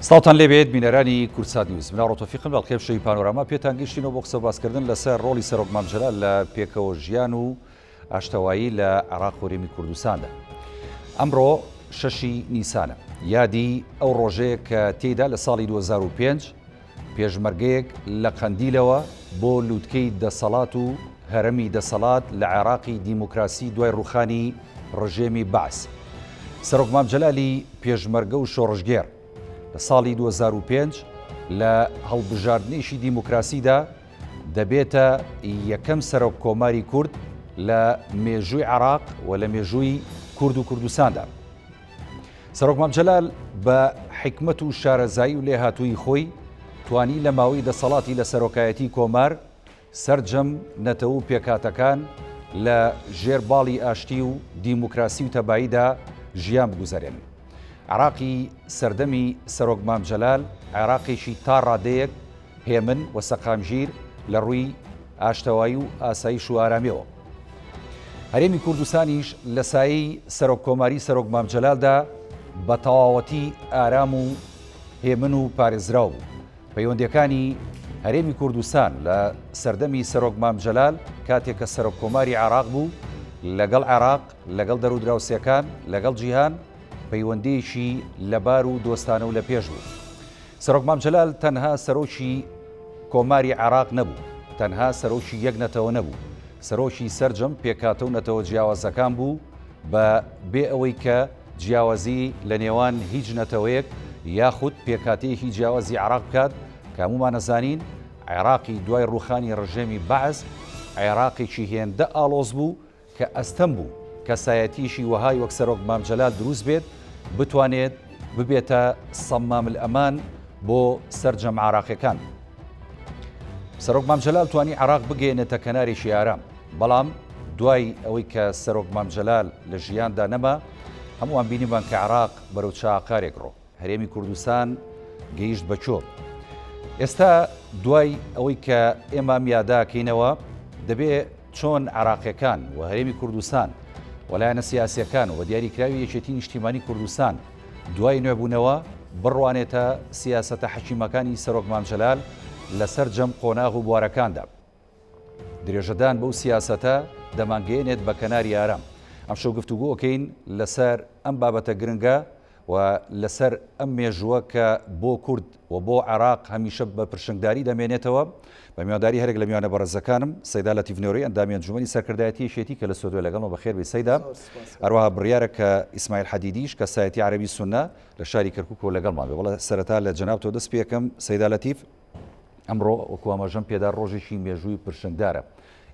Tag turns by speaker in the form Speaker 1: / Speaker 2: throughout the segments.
Speaker 1: ساڵتان لێبێت بینەرانی کورسات نیوز مناڕۆ تۆفیقم بە ئەڵقێ شەوی پانۆراما پێتان گەشتینەوە بۆ قسە باسکردن لەسەر ڕۆڵی سەرۆک مامجەلال لە پێکەوە ژیان و ئاشتەوایی لە عێراق و هەرێمی کوردستاندا. ئەمڕۆ شەشی نیسانە، یادی ئەو ڕۆژەیە کە تێیدا لە ساڵی 2005 پێشمەرگەیەک لە قەندیلەوە بۆ لووتکەی دەسەڵات و هەرەمی دەسەڵات لە عێراقی دیموکراسی دوای ڕوخانی ڕژێمی بەعس. سەرۆک مامجەلالی پێشمەرگە و شۆڕژگێر لە ساڵی 2005 لە هەڵبژاردنێکی دیموکراسیدا دەبێتە یەکەم سەرۆک کۆماری کورد لە مێژووی عێراق و لە مێژووی کورد و کوردستاندا. سەرۆک مامجەلال بە حکمت و شارەزایی و لێهاتووی خۆی توانی لە ماوەی دەسەڵاتی لە سەرۆکایەتی کۆمار سەرجەم نەتەوە و پێکاتەکان لە ژێرباڵی ئاشتی و دیموکراسی و تەباییدا ژیان بگوزارێن. عێراقی سەردەمی سەرۆک مامجەلال عێراقێکی تا ڕادەیەک هێمن و سەقامگیر لە ڕووی ئاشتەوایی و ئاسایش و ئارامەوە. هەرێمی کوردستانیش لە سایەی سەرۆک کۆماری سەرۆک مامجەلالدا بە تەواوەتی ئارام و هێمن و پارێزراو بوو. پەیوەندیەکانی هەرێمی کوردستان لە سەردەمی سەرۆک مامجەلال کاتێک کە سەرۆک کۆماری عێراق بوو لەگەڵ عێراق، لەگەڵ دەرودراوسیەکان، لەگەڵ جیهان پەیوەندیەکی لەبار و دۆستانە و لە پێش بوو. سەرۆک مامجەلال تەنها سەرۆکی کۆماری عێراق نەبوو، تەنها سەرۆکی یەک نەتەوە نەبوو، سەرۆکی سەرجەم پێکاتە و نەتەوە جیاوازەکان بوو بە بێ ئەوەی کە جیاوازی لە نێوان هیچ نەتەوەیەک یاخود پێکاتەیەکی جیاوازی عێراق بکات. کە هەمومان نەزانین عێراقی دوای ڕوخانی ڕژێمی بەعس عێراقێکی هێندە ئاڵۆز بوو کە ئەستەم بوو کەسایەتیشی وەهای وەک سەرۆک مامجەلال دروست بێت بتوانێت ببێتە سەمام الئەمان بۆ سەرجەم عێراقیەکان. سەرۆک مامجەلال توانی عێراق بگەێنێتە کەنارێکی ئارام، بەڵام دوای ئەوەی کە سەرۆک مامجەلال لە ژیاندا نەما هەمووان بینیمان کە عێراق بەرەو چاقارێک ڕۆ، هەرێمی کوردستان گەیشت بە چۆ. ئێستا دوای ئەوەی کە ئێمە میاداکەینەوە دەبێت چۆن عێراقیەکان و هەرێمی کوردستان وەلایەنە سیاسیەکان و دیاریکراوی یەکێتی نیشتیمانی کوردستان دوای نوێبوونەوە بڕوانێتە سیاسەتە حەکیمەکانی سەرۆک مامجەلال لەسەر جەم قۆناغ و بوارەکاندا. درێژەدان بەو سیاسەتە دەمانگەێنێت بە کەناری ئارام. ئەم شەو گفتوگۆکەین لەسەر ئەم بابەتە گرنگە و لەسەر ئەم مێژووە کە بۆ کورد و بۆ عێراق هەمیشە بە پرشنگداری دەمێنێتەوە. بە میوانداری هەرێک لە میوانە بەڕێزەکانم سەیدا لەتیڤنۆری ئەندامی ئەنجومەنی سەرکردایەتی یەکێتی کە لە سۆدۆ لەگەڵمە بەخێر بێ سەیدا. هەروەها بڕیارە کە ئیسماعیل حەدیدیش کە سایەتی عەرەبی سونە لە شاری کەرکووک و لەگەڵمان بێ. وەڵا سەرەتا لە جەنابتەوە دەست پێ یەکەم سەیدا لەتیڤ. ئەمڕۆ وەکو ئاماژەم پێدا ڕۆژێکی مێژووی پرشنگدارە.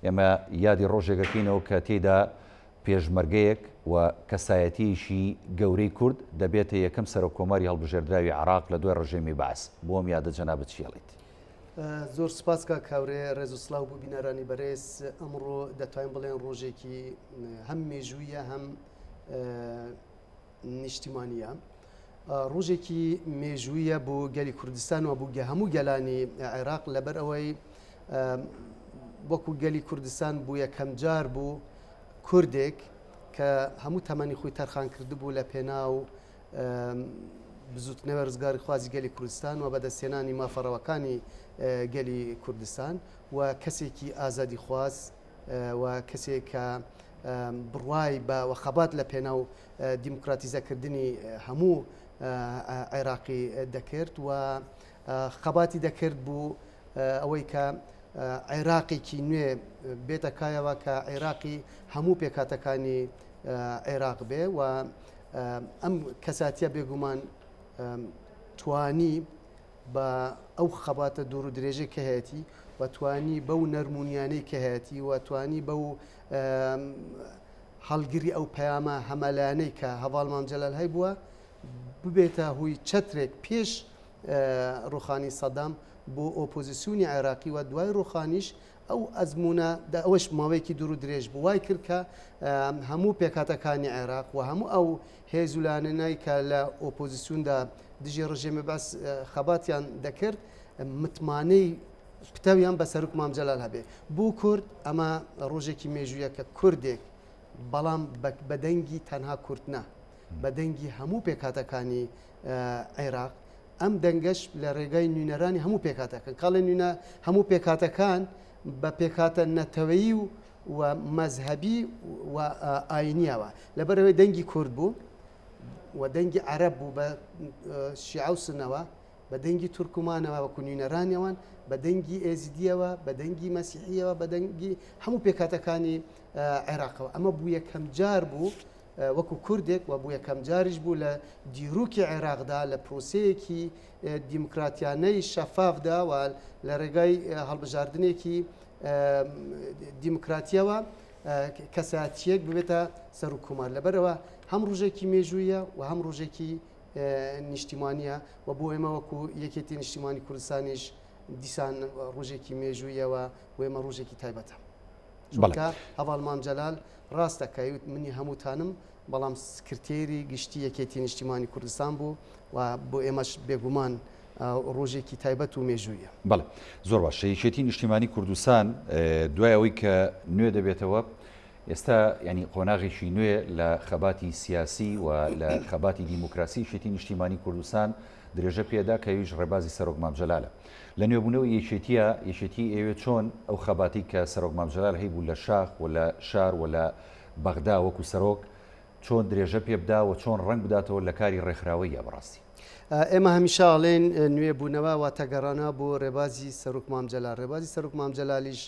Speaker 1: ئێمە یادی ڕۆژێکەکەینەوە کە تێیدا پێشمەرگەیەک و کەسایەتیشی گەورەی کورد دەبێتە یەکەم سەرۆک کۆماری هەڵبژێردراوی عێراق لە دوای ڕژێمی بەعس. بۆم یادە جەنابەت چیڵیت.
Speaker 2: زۆر سپاس کە کاورێ ڕێز و سڵاو بوو بینەرانی بەڕێز. ئەمڕۆ دەتوانین بڵێن ڕۆژێکی هەم مێژوویە هەم نیشتیمانیە، ڕۆژێکی مێژوویە بۆ گەلی کوردستان و بوو هەموو گەلانی عێراق لەبەر ئەوەی وەکو گەلی کوردستان بوو یەکەم جار بوو کوردێک کە هەموو تەمەنی خۆی تەرخان کرده بوو لە پێناو بزوتنەوە ڕزگاری خوازی گەلی کوردستان و بەدەستێنانی مافەڕەوەکانی گەلی کوردستان و کەسێکی ئازادی خواز و کەسێک کە بڕوای بە وەخەبات لە پێناو دیموکراتیزەکردنی هەموو عێراقی دەکرد و خەباتی دەکرد بوو ئەوەی کە عێراقێکی نوێ بێتەکایەوە کە عێراقی هەموو پێکاتەکانی عێراق بێ و ئەم کەساتیە بێگومان توانی بە ئەو خەباتە دوور و درێژەی کە هەیەی و توانی بەو نەرمونیانەی کە هەیەی و توانی بەو هەڵگری ئەو پەیامە هەمەلایانەی کە هەواڵ مامجەلال هەی بووە ببێتە هۆی چەترێک پێش ڕوخانی سەدام بۆ ئۆپۆزیسیۆنی عێراقی و دوای ڕوخانیش ئەو ئەزمونە ئەوەش ماوەیەکی دوور و درێژ بوو وای کرد کە هەموو پێکاتەکانی عێراق و هەموو ئەو هێزولانەی کە لە ئۆپۆزیسیۆندا دژی ڕژێمی بەس خەباتیان دەکرد متمانەی پتەویان بە سەرۆک مامجەلال هەبێ. بوو کورد ئەمە ڕۆژێکی مێژوویە کە کوردێک بەڵام بە دەنگی تەنها کورد نە، بە دەنگی هەموو پێکاتەکانی عێراق ئەم دەنگەش لە ڕێگای نوێنەرانی هەموو پێکاتەکان کاڵێ نوێنە هەموو پێکاتەکان بە پێکاتە نەتەوەیی و مەزهبی و ئاینیەوە لەبەرەوەی دەنگی کورد بوو و دەنگی عەرەب بوو بە شیعە و سنەوە بە دەنگی تورکمانەوە وەکو نوێنەرانیەوەن بە دەنگی ئێزیدیەوە بە دەنگی مەسیحیەوە بە دەنگی هەموو پێکاتەکانی عێراقەوە ئەمە بوو یەکەم جار بوو وەکو کوردێک و بوو یەکەم جاریش بوو لە دیروکی عێراقدا لە پرۆسەیەکی دیموکراتیانەی شەفافدا و لە ڕێگای هەڵبژاردنێکی دیموکراتیەوە کەساتیەک ببێتە سەر و کۆمار لەبەرەوە هەم ڕۆژێکی مێژوویە و هەم ڕۆژێکی نیشتیمانیە و بۆ ئێمە وەکو یەکێتی نیشتیمانی کوردستانیش دیسان ڕۆژێکی مێژوویەوە و ئێمە ڕۆژێکی تایبەتە چونکە هەواڵ مام جەلال ڕاستەکەوت منی هەمووتانم بەڵام سکرتێری گشتی یەکێتی نیشتیمانی کوردستان بوو و بۆ ئێمەش بێگومان ڕۆژێکی تایبەت و مێژوویە.
Speaker 1: بەڵێ زۆر باش یەکێتی نیشتیمانی کوردستان دوای ئەوەی کە نوێ دەبێتەوە ئێستا ینی قۆناغێکی نوێ لە خەباتی سیاسی و لە خەباتی دیموکراسی یەکێتی نیشتیمانی کوردستان درێژە پێدا کەویش ڕێبازی سەرۆک مام جەلالە لە نوێبوونەوە یەکێتی ئێوێ چۆن ئەو خەباتی کە سەرۆک مام جەلال هەیبوو لە شاخ و لە شار و لە بەغدا وەکو سەرۆک چۆن درێژە پێ بدا و چۆن ڕنگ بداتەوە لە کاری ڕێکخراوەی بەڕاستی
Speaker 2: ئێمە هەمیشە ئاڵێن نوێبوونەوە واتەگەڕانە بۆ ڕێبازی سەرۆک مام جەلال ڕێبازی سەرۆک مام جەلالیش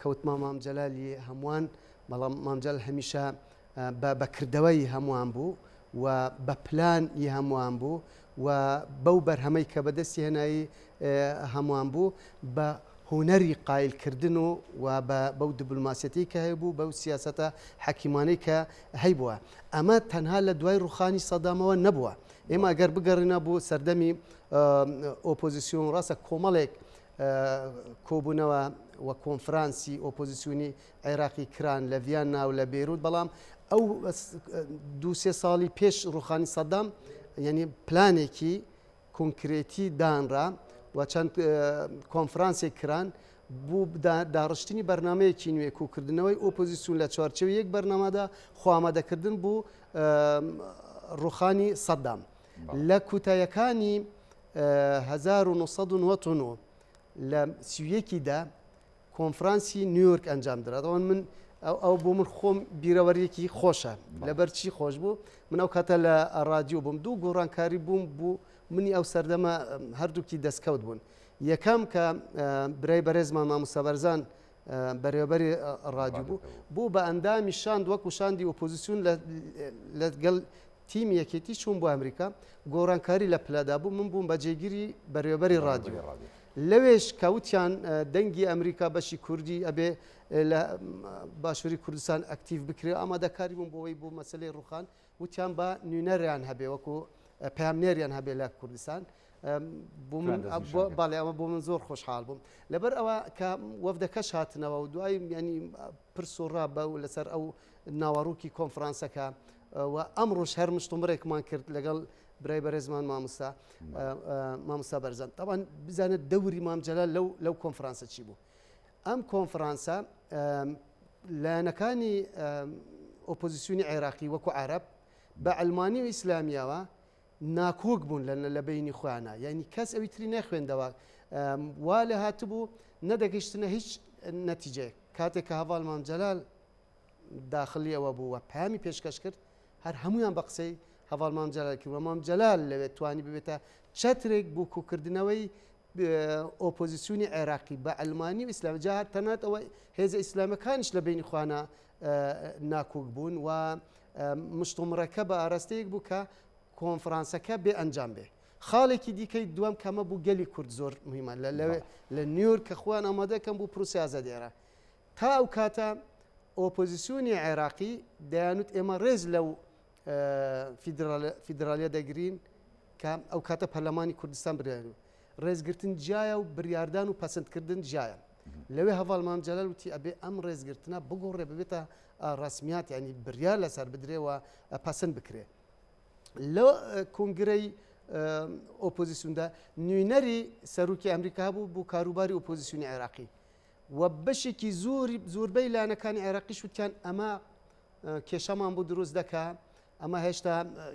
Speaker 2: کەوتما مام جەلالی هەمووان بەڵام مام جەلال هەمیشە بەکردەوەی هەمووان بوو و بە پلانی هەمووان بوو و بەو بەرهەمەی کە بەدەستی هێنایی هەمووان بوو بە هوەری قایلکردن و بەو دیبلۆماسیەتی کە هەیبوو بەو سیاسەتە حەکیمانەی کە هەیبووە ئەمە تەنها لە دوای ڕوخانی سەدامەوە نەبووە ئێمە ئەگەر بگەڕێنە بوو سەردەمی ئۆپۆزیسیۆن ڕاستە کۆمەڵێک کۆبوونەوە و کۆنفرانسی ئۆپۆزیسیۆنی عێراقی کران لە ڤیاننا و لە بێروت بەڵام ئەو دو-سێ ساڵی پێش ڕوخانی سەدام یعنی پلانێکی کۆنکرێتی دانرا و چەند کۆنفرانسێک کران بوو داڕشتنی بەرنمەیەکی نوێ کوکردنەوەی ئۆپۆزیسیۆن لە چوارچەوەی یەک بەرنامەدا خۆئامادەکردن بوو ڕوخانی سەدام لە کوتایەکانی 1990 لە سویەکیدا کۆنفرانسی نیویۆرک ئەنجام درراەوە من ئەو بۆ من خۆم بیرەوەریەکی خۆشە لەبەر چی خۆش بوو من ئەو کاتە لە ڕادیۆ بووم دوو گۆڕانکاری بووم بوو منی ئەو سەردەمە هەردووکی دەستکەوت بوون یەکەم کە برای بەڕێزمان مامۆستا بەرزان بەڕێوەبەری ڕادیۆ بوو بە ئەندامی شاند وەکو شاندی ئۆپۆزیسیۆن لەگەڵ تیمی یەکێتی چوون بۆ ئەمریکا گۆڕانکاری لە پلەدا بوو من بووم بە جێگیری بەڕێوەبەری ڕادیۆ لەوێش کەوتیان دەنگی ئەمریکا بەشی کوردی ئەبێ لە باشووری کوردستان ئەکتیڤ بکرێ ئامادەکاری بووم بۆەوەی بۆ مەسلەی ڕوخان وتیان بە نوێنەریان هەبێ وەکو پامنێریان هەبێ لە کوردستان باڵێ ئەمە بۆ من زۆر خۆشحاڵ بووم لەبەر ئەوە کە وەفدەکەش هاتنەوە و دوای ینی پرسۆڕا بە و لەسەر ئەو ناوەڕووکی کۆنفرانسەکە و ئەمڕۆژ هەر مشتومڕێکمان کرد لەگەڵ برای بەڕێزمان مامۆستا بەرزان طبعاً بزانێت دەوری مام جەلال لەو کۆنفرانسە چی بوو ئەم کۆنفرانسە لایەنەکانی ئۆپۆزیسیۆنی عێراقی وەکو عەرەب بە ئەلمانی و ئیسلامیەوە ناکۆک بوون لە بینی خۆیانە یعنی کەس ئەوی تری نەخوێندەوە وا لە هاتبوو نەدەگەیشتنە هیچ نەتیجەیەک کاتێک کە هەواڵ مام جەلال داخلی ئەوە بوو و پامی پێشکەش کرد هەر هەمویان بە قسەی هەواڵ مام جەلال کرد و مام جەلال لەوێت توانی ببێتە چەترێک بۆ کۆکردنەوەی ئۆپۆزیسیۆنی عێراقی بە ئەلمانی و ئیسلام جا تەنات ئەوە هێزە ئیسلامەکانیش لە بینی خوانە ناکۆک بوون و مشتومڕەکە بە ئاراستەیەک بوو کە کۆنفرانسەکە بێ ئەنجام بێ خاڵێکی دیکەی دوام کەمە بوو گەلی کورد زۆر مهمە لە نیویۆرک کە خۆیان ئامادەکەم بوو پرۆسی ئازادیێرە تا ئەو کاتە ئۆپۆزیسیۆنی عێراقی دەیانوت ئێمە ڕێز لەو فیدراالە دەگرین کە ئەو کاتە پەرلەمانی کوردستان بریان ڕێزگرتن جیایە و بریاردان و پەسەندکردن جیایە لەوێ هەواڵ مام جەلال وتی ئەبێ ئەم ڕێزگرتنە بگۆڕێ ببێتە ڕسمیات ینی بریار لەسەر بدرێەوە پەسەند بکرێ لە کۆنگرەی ئۆپۆزیسیۆندا نوێنەری سەرۆکی ئەمریکا بوو بۆ کاروباری ئۆپۆزیسیۆنی عێراقی و بەشێکی زۆربەی لایەنەکانی عێراقیش وتیان ئەمە کێشەمان بۆ دروست دەکا ئەمە هێشتا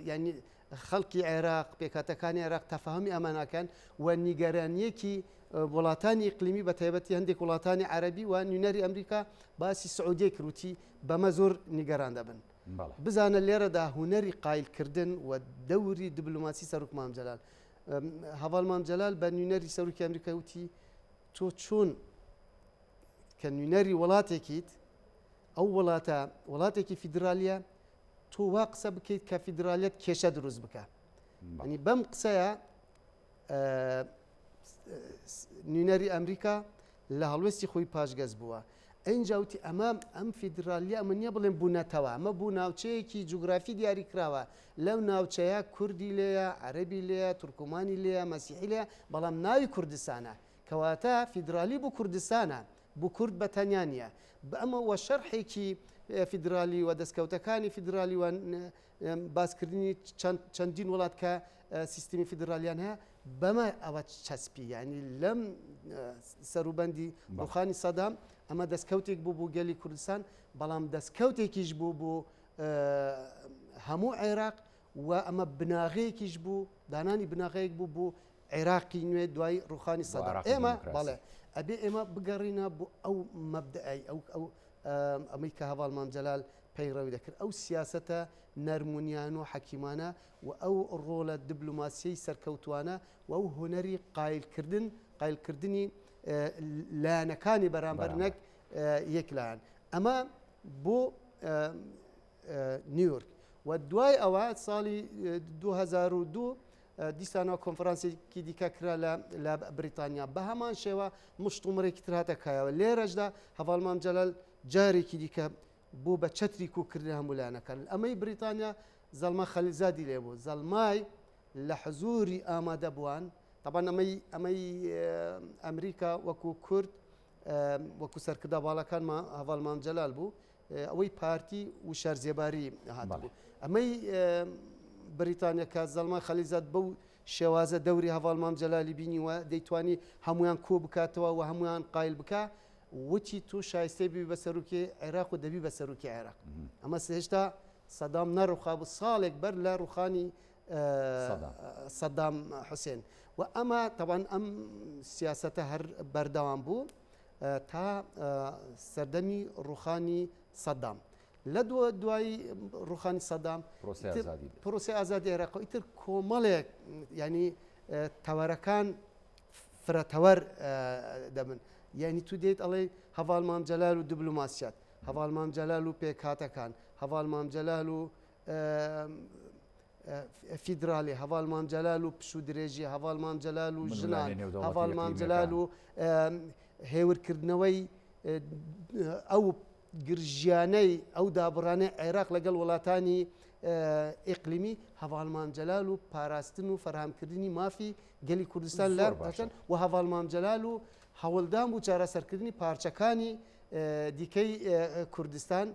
Speaker 2: ینی خەڵکی عێراق پێکاتەکانی عێراق تەفاهمی ئەمانەکەن و نیگەرانیەکی وڵاتانی ئیقلیمی بە تایبەتی هەندێک وڵاتانی عەربی و نوێنەری ئەمریکا باسی سعودیە کروتی بەمە زۆر نیگەران دەبن. بزانە لێرەدا هوەری قایلکردن و دەوری دیبلۆماسی سەرۆک مام جەلال هەڤاڵ مام جەلال بە نوێنەری سەرۆکی ئەمریکا وتی تۆ چۆن کە نوێنەری وڵاتێکیت ئەو وڵاتێکی فیدرالیە تۆ وا قسە بکەیت کە فیدرالیەت کێشە دروست بکە. ینی بەم قسەیە نوێنەری ئەمریکا لە هەڵوێستی خۆی پاشگەز بووە. ئەینجاوتی ئەم فیدرالیە ئەمە نییە بڵێن بوونەتەوە، ئەمە بوو ناوچەیەکی جوگرافی دیاری کراوە لەو ناوچەیە کوردی لێیە، عەرەبی لێیە، تورکمانی لێیە، مەسیحی لێیە، بەڵام ناوی کوردستانە کەواتە فیدرالی بوو کوردستانە بوو کورد بە تەنیا نیە. بە ئەمەوە شەرحێکی فیدرالی و دەستکەوتەکانی فیدرالی و باسکردنی چەندین وڵات کە سیستمی فیدرالیان هەیە بەمە ئەوە چەسپی، ینی لەم سەروبەندی ڕوخانی سەدام ئەمە دەستکەوتێک بوو بۆ گەلی کوردستان، بەڵام دەستکەوتێکیش بوو بۆ هەموو عێراق و ئەمە بناغەیەکیش بوو، دانانی بناغەیەک بوو بۆ عێراقی نوێ دوای ڕوخانی سەدام. ئێمە بەڵێ ئەبێ ئێمە بگەڕینە بۆ ئەو مەبدەئی ئەو ئەمەی کە هەڤاڵ مام جەلال پەیڕەوی دەکرد، ئەو سیاسەتە نەرمونیان و حەکیمانە و ئەو ڕۆڵە دیبلۆماسیەی سەرکەوتوانە و ئەو هوەری قایلکردنی لایەنەکانی بەرامبەر نەک یەکلایەن. ئەمە بۆ نیویۆرک و دوای ئەوە ساڵی 2002 دیسانەوە کۆنفرانسێکی دیکە کرا لە بریتانیا بە هەمان شێوە مشتومڕێکی تر هاتە کایەوە. لێرەشدا هەڤاڵ مام جەلال جارێکی دیکە بوو بە چەتری کوکردن هەموو لایەنەکان. ئەمەی بریتانیا زەڵمە خەلیزادی لێ بوو، زەڵمای لە حزوری ئامادە بووان. طبعاً ئەمەی ئەمریکا وەکو کورد وەکو سەرکردا باڵەکان هەڤاڵ مام جەلال بوو، ئەوەی پارتی و شەرزێباری هاتبوو. ئەمەی بریتانیا کە زەڵمە خەلیزاد بەو شێوازە دەوری هەڤاڵ مام جەلالی بینی و دەیتوانی هەمویان کۆ بکاتەوە و هەمویان قایل بکە، وتی تۆ شایستەی بی بە سەرۆکی عێراق و دەبی بە سەرۆکی عێراق. ئەمە هێشتا سەدام نەڕوخا بوو ساڵێک بەر لە ڕوخانی سەدام حوسێن و ئەمە تەوان ئەم سیاسەتە هەر بەردەوام بوو تا سەردەمی ڕوخانی سەدام. لە دوای ڕوخانی سەدام پرۆسی ئازادی عێراق ئیتر کۆمەڵێک ینی تەوەرەکان فرەتەوەر دەبن. یعنی تو دێت ئەڵێ هەڤاڵ مام جەلال و دیبلۆماسیات، هەڤاڵ مام جەلال و پێکهاتەکان، هەڤاڵ مام جەلال و فیدرالی، هەڤاڵ مام جەلال و پشو درێژی، هەڤاڵ مام جەلال و ژنان، هەڤاڵ مام جەلال و هێورکردنەوەی ئەو گرژیانەی ئەو دابڕانەی عێراق لەگەڵ وڵاتانی ئیقلیمی، هەڤاڵ مام جەلال و پاراستن و فەرهەمکردنی مافی گەلی کوردستان لە باشن و هەڤاڵ مام جەلال و هەوڵدان بوو چارەسەرکردنی پارچەکانی دیکەی کوردستان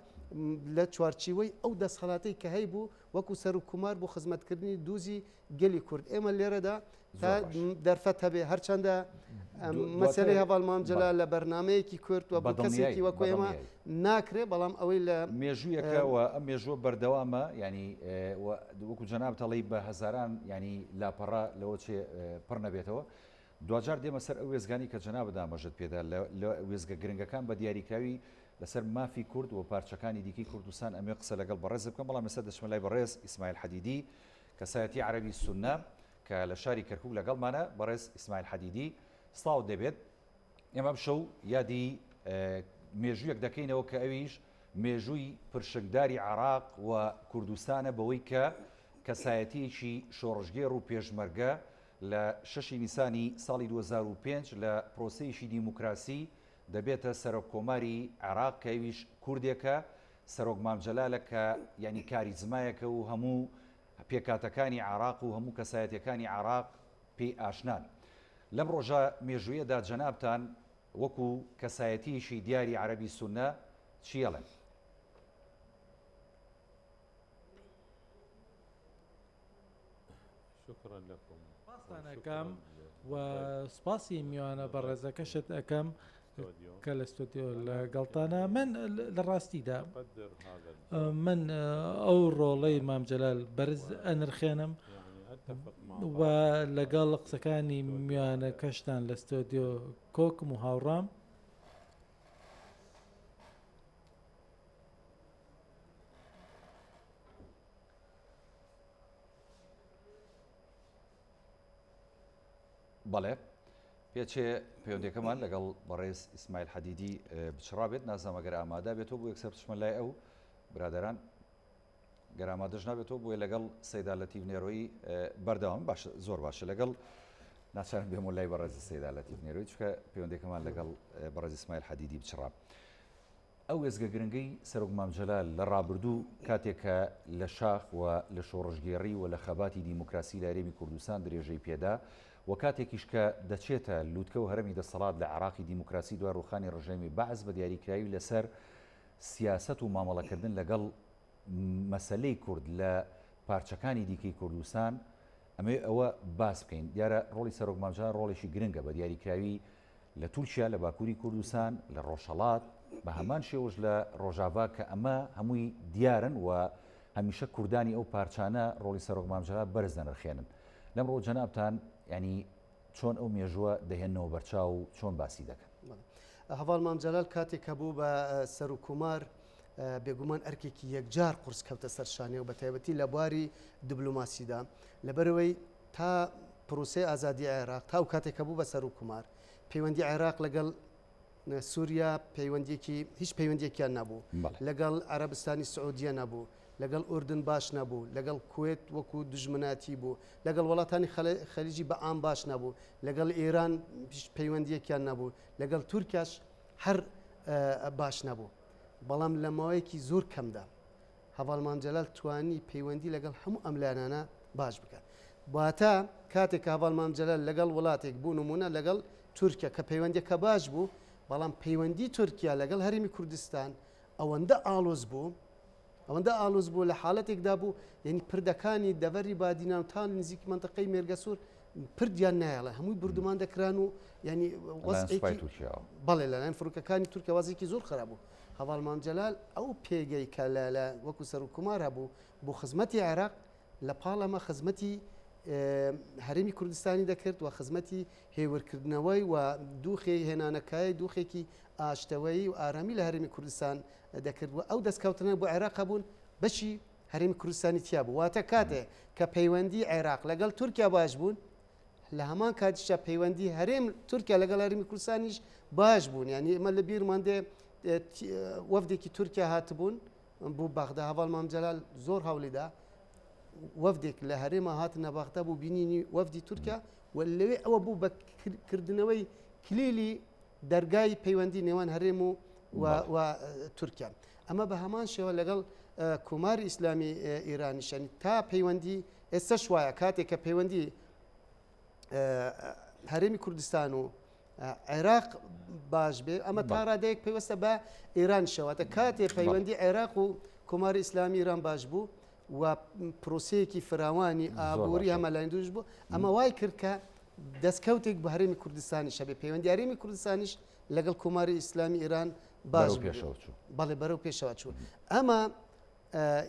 Speaker 2: لە چوارچیوەی ئەو دەستخەڵاتەی کە هەی بوو وەکو سەرۆکومار بۆ خزمەتکردنی دووزی گەلی کورد. ئێمە لێرەدا تا دەرفەت هەبێ هەرچەندە مەسەلەی هەڤاڵ مام جەلال لە بەرنامەیەکی کورد و بە کەسێکی وەکو ئێمە ناکرێ، بەڵام ئەوەی لە
Speaker 1: مێژوویەکەوە ئەم مێژووە بەردەوامە، ینی وەکو جەناب تەڵی بە هەزاران ینی لاپەڕا لەوە چێ پڕ نەبێتەوە. دوجار دێمە سەر ئەو وێزگانی کە جەناب دامەژت پێدا لە وێزگە گرنگەکان بە دیاریکراوی لەسەر مافی کورد و پارچەکانی دیکەی کوردستان ئەمێ قسە لەگەڵ بەڕێز بکەم، بەڵام لەسەر دەچمە لای بەڕێز ئیسماعیل حەدیدی کەسایەتی عەرەبی سونە کە لە شاری کەرکووک لەگەڵمانە. بەڕێز ئیسماعیل حەدیدی سڵاو دەبێت. ئێمە بشەو یادی مێژوویەک دەکەینەوە کە ئەویش مێژووی پرشنگداری عێراق و کوردستانە بەوەی کە کەسایەتیەکی شۆڕژگێڕ و پێشمەرگە لە 6 نیسانی ساڵی 2005 لە پرۆسەیەکی دیموکراسی دەبێتە سەرۆککۆماری عێراق کە ئەویش کوردێکە، سەرۆک مام جەلالە کە یعنی کاریزمایەکە و هەموو پێکاتەکانی عێراق و هەموو کەسایەتەکانی عێراق پێی ئاشنان. لەم ڕۆژە مێژوویەدا جەنابتان وەکو کەسایەتیشی دیاری عەرەبی سونە چیەڵێن؟
Speaker 3: شكرا لكم.
Speaker 4: سپاسان ئەەکەم و سپاسی میوانە بە ڕێزەکەشت ئەەکەم
Speaker 3: کە لە ستۆدیۆ لە گەڵتانە من لە ڕاستیدا من ئەو ڕۆڵەی مام جەلال بەرز ئەنرخێنم و لەگەڵ قسەکانی میوانە کەشتان لە ستۆدیۆ کۆکم و هاوڕام
Speaker 1: بەڵێ پێچێ پەیوەندەکەمان لەگەڵ بەڕێز ئیسماعیل حەدیدی بچڕابێت نازانمەگەر ئامادە بێتەوە بۆ یەکسەر بچمە لای ئەو برادەران گەر ئامادەش نابێتەوە بۆیە لەگەڵ سەیدا لەتیف نێرۆیی بەردەوام باش زۆر باشە لەگەڵ ناچارم بێمە لای بەڕێزی سەیدا لەتیف نێرۆی چکە پەیوەندەکەمان لەگەڵ بەڕێز ئیسماعیل حەدیدی بچڕاب ئەو ێزگە گرنگەی سەرۆک مام جەلال لە ڕابردوو کاتێکە لە شاخ و لە شۆڕژگێڕی و لە خەباتی دیموکراسی لە هەرێمی کوردستان درێژەی پێدا و کاتێکیش کە دەچێتە لووتکە و هەرمی دەسەڵات لە عراقی دیموکراسی دوای ڕوخانی ڕژێمی بەعز بە دیاریکراوی لەسەر سیاست و مامەڵەکردن لەگەڵ مەسەلەی کورد لە پارچەکانی دیکەی کوردستان ئەمێ ئەوە باس بکەین دیارە ڕۆڵی سەرۆک مام جەلال ڕۆڵێکی گرنگە بە دیاریکراوی لە تورکیا لە باکووری کوردستان لە ڕۆژهەڵات بە هەمان شێوەش لە ڕۆژاوا کە ئەمە هەمووی دیارن و هەمیشە کوردانی ئەو پارچانە ڕۆڵی سەرۆک مام جەلال بەرز دەنرخێنن لەمڕۆ جەنابتان ینی چۆن ئەو مێژووە دەهێنەوە بەرچاو و چۆن باسی دەکەن
Speaker 2: هەواڵ مام جەلال کاتێک کە بوو بە سەر و کومار بێگومان ئەرکێکی یەکجار قورس کەوتە سەر شانێ و بە تایبەتی لە بواری دیبلۆماسیدا لەبەرەوەی تا پرۆسەی ئازادی عێراق تا و کاتێک کە بوو بە سەر و کومار پەیوەندی عێراق لەگەڵ سووریا پەیوەندێکی هیچ پەیوەندێکیان نەبوو لەگەڵ عەرەبستانی سعودیە نەبوو لەگەڵ ئوردن باش نەبوو لەگەڵ کوێت وەکو دژمناتی بوو لەگەڵ وڵاتانی خەلیجی بە ئام باش نەبوو لەگەڵ ئێران پەیوەندیەکیان نەبوو لەگەڵ تورکیاش هەر باش نەبوو بەڵام لە ماوەیەکی زۆر کەمدا هەواڵ مام جەلال توانی پەیوەندی لەگەڵ هەموو ئەم لایەنانە باش بکات واتە کاتێک هەواڵ مام جەلال لەگەڵ وڵاتێک بوو نمونە لەگەڵ تورکیا کە پەیوەندیەکە باش بوو بەڵام پەیوەندی تورکیا لەگەڵ هەرێمی کوردستان ئەوەندە ئالۆز بوو لە حاڵەتێکدا بوو یعنی پردەکانی دەڤەری بادیناوتان نزیک منتەقەی مێرگەسوور پردیان نایڵە هەمووی بردومان دەکران و ینی بەڵێ لەلایەن فروکەکانی تورکیا وازێکی زۆر خراپ بوو هەواڵ مام جەلال ئەو پێگەی کە لە وەکو سەر و کومار هەبوو بۆ خزمەتی عێراق لە پاڵەمە خزمەتی هەرێمی کوردستانی دەکرد و خزمەتی هێورکردنەوەی و دووخێ هێنانەکای دووخێکی ئاشتەوەی و ئارامی لە هەرێمی کوردستان دەکرد و ئەو دەستکەوتنە بۆ عێراق بوون بەشی هەرێمی کوردستانی تیا بوو واتە کاتێ کە پەیوەندی عێراق لەگەڵ تورکیا باش بوون لە هەمان کاتیشە پەیوەندی هەرێم تورکیا لەگەڵ هەرێمی کوردستانیش باش بوون یعنی ئێمە لە بیرماندێ وەفدێکی تورکیا هاتبوون بۆ بەغدا هەواڵ مام جەلال زۆر هەوڵیدا وەفدێک لە هەرێمە هاتنە بەغدا بوو بینینی وەفدی تورکیا و لەوێ ئەوە بوو بەکردنەوەی کلیلی دەرگای پەیوەندی نێوان هەرێم و تورکیا ئەمە بە هەمان شێوە لەگەڵ کوماری ئیسلامی ئێرانیشانی تا پەیوەندی ئێستا شوایە کاتێک کە پەیوەندی هەرێمی کوردستان و عێراق باش بێ ئەمە تا ڕادەیەک پێوەستە بە ئێرانشەوەتە کاتێ پەیوەندی عێراق و کوماری ئیسلامی ئێران باش بوو و پرۆسەیەکی فراوانی ئابووری هەمەلاین دوش بوو ئەمە وای کرد کە دەستکەوتێک بە هەرێمی کوردستانی شەبێ پەیوەندی هەرێمی کوردستانیش لەگەڵ کوماری ئیسلامی ئێران باش بەڵێ بەرەو پێشەوە چوو ئەمە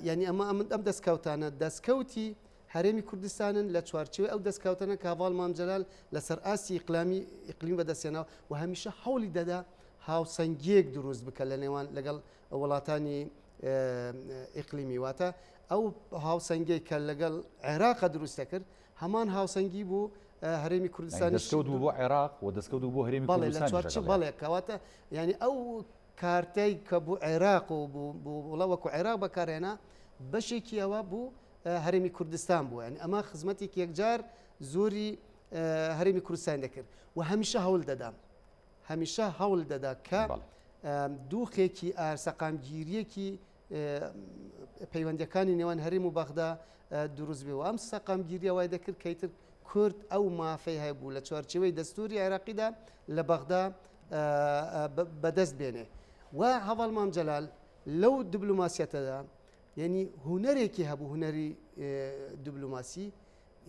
Speaker 2: ینی ئەم دەستکەوتانە دەستکەوتی هەرێمی کوردستانن لە چوارچوێ ئەو دەستکەوتنە کە هەواڵ مام جەلال لەسەر ئاستی ئیقلیم بەدەستێنەوە و هەمیشە هەوڵی دەدا هاوسەنگیەک دروست بکە لە نێوان لەگەڵ وڵاتانی ئیقلیمی واتە ئەو هاوسەنگی کە لەگەڵ عێراق دروستە کرد هەمان هاوسەنگی بوو هەرێمی کوردستانی
Speaker 1: دەستکەوت بۆ عێراق و دەستکەوت بۆ هەرێمی کوردستان
Speaker 2: بەڵێ کەواتە ینی ئەو کارتەی کە بوو عێراق و بوو وڵەوەکو عێراق بەکارهێنا بەشێکی ئەوە بوو هەرێمی کوردستان بووە ینی ئەمە خزمەتێک یەکجار زۆری هەرێمی کوردستان دەکرد و هەمیشە هەوڵ دەدا کە دووخێکی ئارسەقامگیریەکی پەیوەندەکانی نێوان هەرێم و بەغدا دروست بێ و ئەم سەقامگیریە وای دەکرد کەیتر کورد ئەو مافەی هەبوو لە چوارچێوەی دەستوری عێراقیدا لە بەغدا بەدەست بێنێ و هەواڵ مام جەلال لەو دیبلۆماسیەتەدا یعنی هونەرێکی هەبوو هونەری دیبلۆماسی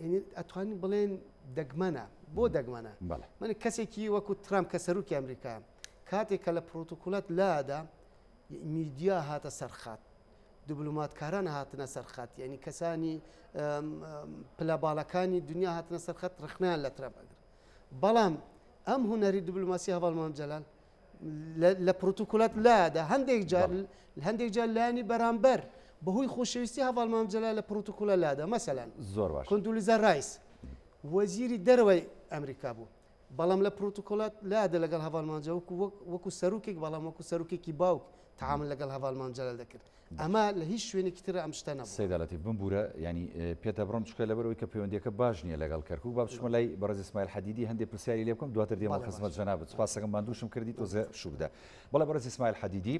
Speaker 2: یعنی ئەتوانین بڵێن دەگمەنە بۆ دەگمەنە من کەسێکی وەکو ترامپ کە سەرۆکی ئەمریکا کاتێک کە لە پرۆتۆکۆلات لادا میدیا هاتە سەرخات دیبلۆماتکاران هاتنە سەرخات یعنی کەسانی پلە باڵەکانی دنیا هاتنە سەرخەت ڕخنیان لە ترەبەگر بەڵام ئەم هوەری دیبلۆماسی هەواڵ مام جەلال لە پرۆتۆکۆلات لادا هەندێک جار لایانی بەرامبەر بەهۆی خۆشەویستی هەواڵ مام جەلال لە پرۆتۆکۆلە لادا مەسەلەن
Speaker 1: زۆر باش
Speaker 2: کۆندۆلیزا ڕایس وەزیری دەرەوەی ئەمریکا بوو بەڵام لە پرۆتۆکۆلات لادا لەگەڵ هەواڵ مام جەلال وەکو سەرۆکێک بەڵام وەکو سەرۆکێکی باوک تعامل لەگەڵ هەواڵ مام جەلال دەکرد ئەمە لە هیچ شوێنێکی تر ئەم شتە نەبوو
Speaker 1: سەیداڵەتی بمبورە ینی پێتە بڕۆم چکە لەبەرەوەی کە پەیوەندیەکە باش نییە لەگەڵ کەرکووک با بچمە لای بەڕێز ئیسماعیل حەدیدی هەندێک پرسیاری لێ بکەم دواتر دێمە خزمەت جەنابەت سوپاسەکەم ماندووشم کردی تۆزە شووردا بەڵام بەڕێز ئیسماعیل حەدیدی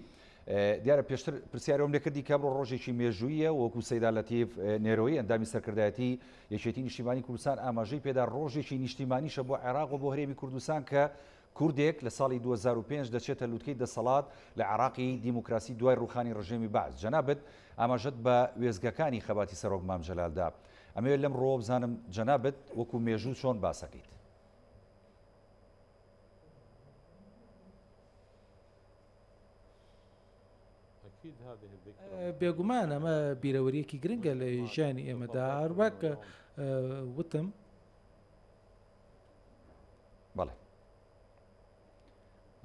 Speaker 1: دیارە پێشتر پرسیارەوەم لێ کردی کە بڕۆ ڕۆژێکی مێژوویە وەکو سەیداڵەتیف نێرۆی ئەندامی سەرکردایەتی یەکێتی نیشتیمانی کوردستان ئاماژەی پێدا ڕۆژێکی نیشتیمانیشە بۆ عێراق و بۆ هەرێمی کوردستان کە کوردێک لە ساڵی 2005 دەچێتە لووتکەی دەسەڵات لە عێراقی دیموکراسی دوای ڕوخانی ڕژێمی بەعز جەنابەت ئاماژەت بە وێزگەکانی خەباتی سەرۆک مام جەلالدا ئەمەوێت لەم ڕۆ بزانم جەنابەت وەکو مێژوو چۆن باسەکەیت
Speaker 3: بێگومان ئەمە بیرەوەریەکی گرنگە لە ژیانی ئێمەدا هەروەک وتم
Speaker 1: بەڵێ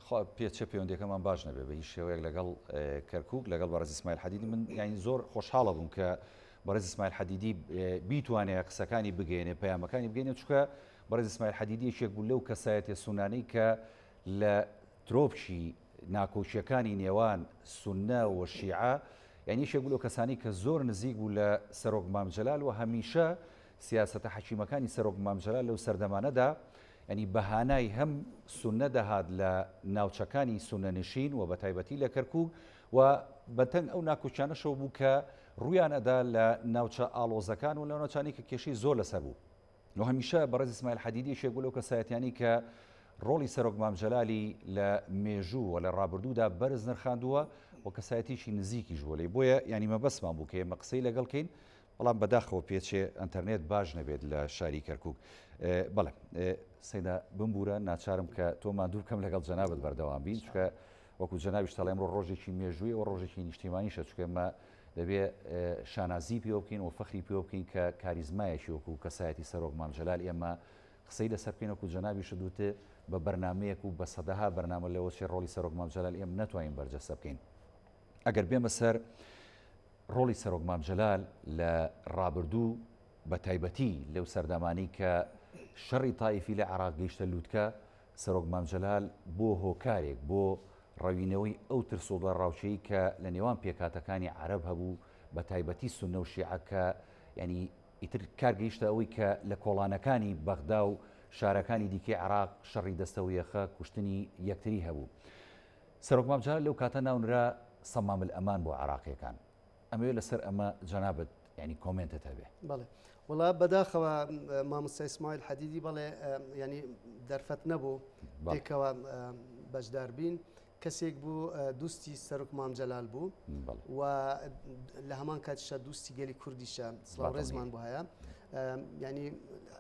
Speaker 1: پێچە پەیوەندەکەمان باش نەبێ بە هیچ شێوەیەک لەگەڵ کەرکووک لەگەڵ بەڕێز ئیسماعیل حەدیدی من یانی زۆر خۆشحاڵە بووم کە بەڕێز ئیسماعیل حەدیدی بیتوانێت قسەکانی بگەێنێ پەیامەکانی بگەێنێ چونکە بەڕێز ئیسماعیل حەدیدی یەکێک بوو لەو کەسایەتیە سونانەی کە لە ترۆپشی ناکۆچیەکانی نێوان سونە و شیعە یعنی یەکێک بوو لەو کەسانی کە زۆر نزیک بوو لە سەرۆک مام جەلال و هەمیشە سیاسەتە حەکیمەکانی سەرۆک مام جەلال لەو سەردەمانەدا ینی بەهانای هەم سونە دەهات لە ناوچەکانی سونەنشین و بە تایبەتی لە کەرکووک و بەتەنگ ئەو ناکۆچیانەشەوە بوو کە ڕویان ئەدا لە ناوچە ئاڵۆزەکان و لەو ناوچانی کە کێشەی زۆر لەسەر بوو و هەمیشە بەڕێز ئیسماعیل حەدیدی یەکێک بوو لەو کەسایەتیانی کە ڕۆڵی سەرۆک مام جەلالی لە مێژوو و لە ڕابردوودا بەرز نرخاندووە و کەسایەتیشی نزیکیش بوو لێ بۆیە ینی مەبەستمان بوو کە ئێمە قسەی لەگەڵکەین بەڵام بەداخەوە پێچێ ئەنتەرنێت باش نەبێت لە شاری کەرکووک بەڵێ سەیدا بمبورە ناچارم کە تۆمان دوور بکەم لەگەڵ جەنابەت بەردەوام بین چکە وەکو جەنابیش تەڵێ ئەمڕۆ ڕۆژێکی مێژووی و ڕۆژێکی نیشتیمانیشە چکە ئێمە دەبێ شانازی پێوە بکەین و فەخری پێوە بکەین کە کاریزمایەکی وەکو کەسایەتی سەرۆک مام جەلال ئێمە قسەی لەسەر بکەین وەکو جەنابیش دووتێ بە بەرنمەیەک و بە سەدەها بەرنامە لەوەچێ ڕۆڵی سەرۆک مام جەلال ئێمە نەتوانین بەرجەستە بکەین ئەگەر بێمە سەر ڕۆڵی سەرۆک مام جەلال لە ڕابردوو بە تایبەتی لەو سەردەمانی کە شەڕی تایفی لە عێراق گەیشتە لووتکە سەرۆک مام جەلال بۆ هۆکارێک بۆ ڕەوینەوەی ئەو ترسۆڵە ڕاوچەیە کە لە نێوان پێکاتەکانی عەرەب هەبوو بە تایبەتی سونە و شیعە کە ینی ئیتر کارگەیشتە ئەوەی کە لە کۆڵانەکانی بەغدا و شارەکانی دیکەی عێراق شەڕی دەستەویەخە کوشتنی یەکتری هەبوو سەرۆک مام جەلال لەو کاتە ناونرا سەمام الئەمان بۆ عێراقیەکان ئەمەوێ لەسەر ئەمە جەنابەت ینی کۆمنتت هەبێ
Speaker 2: بەڵێ وڵا بەداخەوە مامۆستا ئیسماعیل حەدیدی بەڵێ ینی دەرفەت نەبوو پێکەوە بەشدار بین کەسێک بوو دوستی سەرۆک مام جەلال بوو و لە هەمان کاتیشە دوستی گەلی کوردیشە سڵاو ڕێزمان بۆ هەیە ینی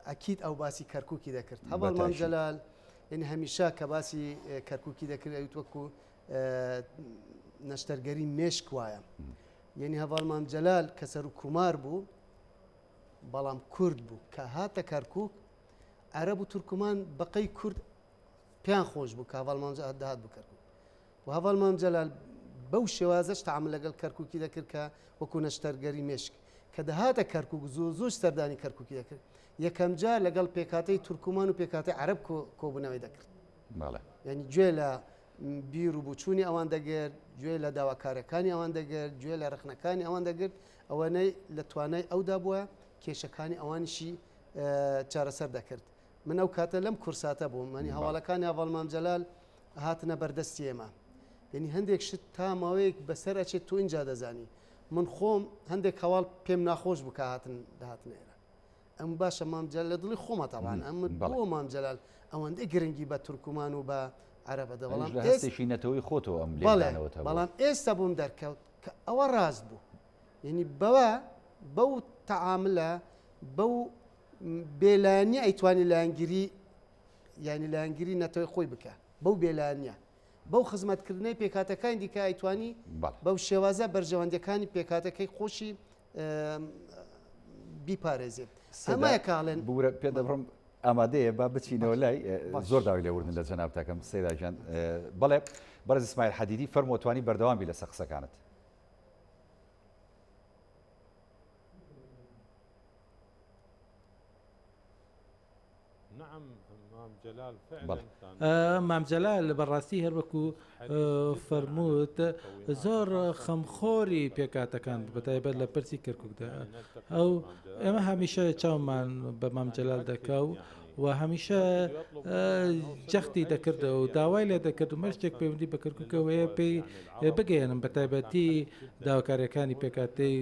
Speaker 2: ئەکید ئەو باسی کەرکووکی دەکرد هەواڵ مام جەلال یعنی هەمیشە کە باسی کەرکووکی دەکرد ئەویت وەکو نەشتەرگەری مێشک وایە یعنی هەواڵ مام جەلال کە سەر و کومار بوو بەڵام کورد بوو کە هاتە کەرکووک عەرەب و تورکمان بەقەی کورد پێیان خۆش بوو کە هەواڵ مام جەلال داهات بوو کەرکووک و هەواڵ مام جەلال بەو شێوازەش تەعامل لەگەڵ کەرکووکی دەکرد کە وەکو نەشتەرگەری مێشک کە دەهاتە کەرکووک زۆر سەردانی کەرکووکی دەکرد یەکەم جار لەگەڵ پێکاتەی تورکمان و پێکاتەی عەرەب کۆبوونەوەی دەکرد یعنی گوێ لە بیر و بچوونی ئەوان دەگرت گوێ لە داواکارەکانی ئەوان دەگرت گوێ لە ڕخنەکانی ئەوان دەگرت ئەوەنەی لە توانای ئەودا بووە کێشەکانی ئەوانیشی چارەسەر دەکرد من ئەو کاتە لەم کورساتە بووم منی هەواڵەکانی هەواڵ مام جەلال هاتنە بەردەستی ئێمە یعنی هەندێک شت تا ماوەیەک بەسەر ئەچێت تۆ اینجا دەزانی من خۆم هەندێک هەواڵ پێم ناخۆش بوو کە داهاتن ئێرە ئەم باشە مام جەلال لە دڵی خۆمە تەوان ئەم بۆ مام جەلال ئەوەندەی گرنگی بە تورکمان و بە عەرەبە دەوەڵام
Speaker 1: هەستێکی نەتەوەی خۆتەوە ئەم لێدانەوەتە
Speaker 2: بەڵام ئێستا بووم دەرکەوت کە ئەوە ڕاست بوو یعنی بەوە بەو تەعاملە بەو بێلایەنیە ئەیتوانی لایەنگیری ینی لایەنگیری نەتەوەی خۆی بکە بەو بێلایەنیە بەو خزمەتکردنەی پێکاتەکانی دیکە ئەیتوانی بەو شێوازە بەرژەوەندەکانی پێکاتەکەی خۆشی بیپارێزێت ئەمایە کاڵێن
Speaker 1: بورە پێ دەبڕم ئامادەیە با بچینەوە لای زۆر داوای لێوردن لە جەنابتەکەم سەیداژیان بەڵێ بەرز ئیسماعیل حەدیدی فەرمۆتوانی بەردەوامی لەسەر قسەکانت.
Speaker 3: مام جەلال بەڕاستی هەروەکو فەرمووت زۆر خەمخۆری پێکاتەکان بەتایبەت لە پرسی کەرکووکدا ئەو ئێمە هەمیشە چاومان بە مام جەلال دەکا و هەمیشە جەختی دەکردەوە و داوای لێ دەکرد و مەشتێک پەیوەندی بە کەرکووکەوەیە پێی بگەێنم بە تایبەتی داواکاریەکانی پێکاتەی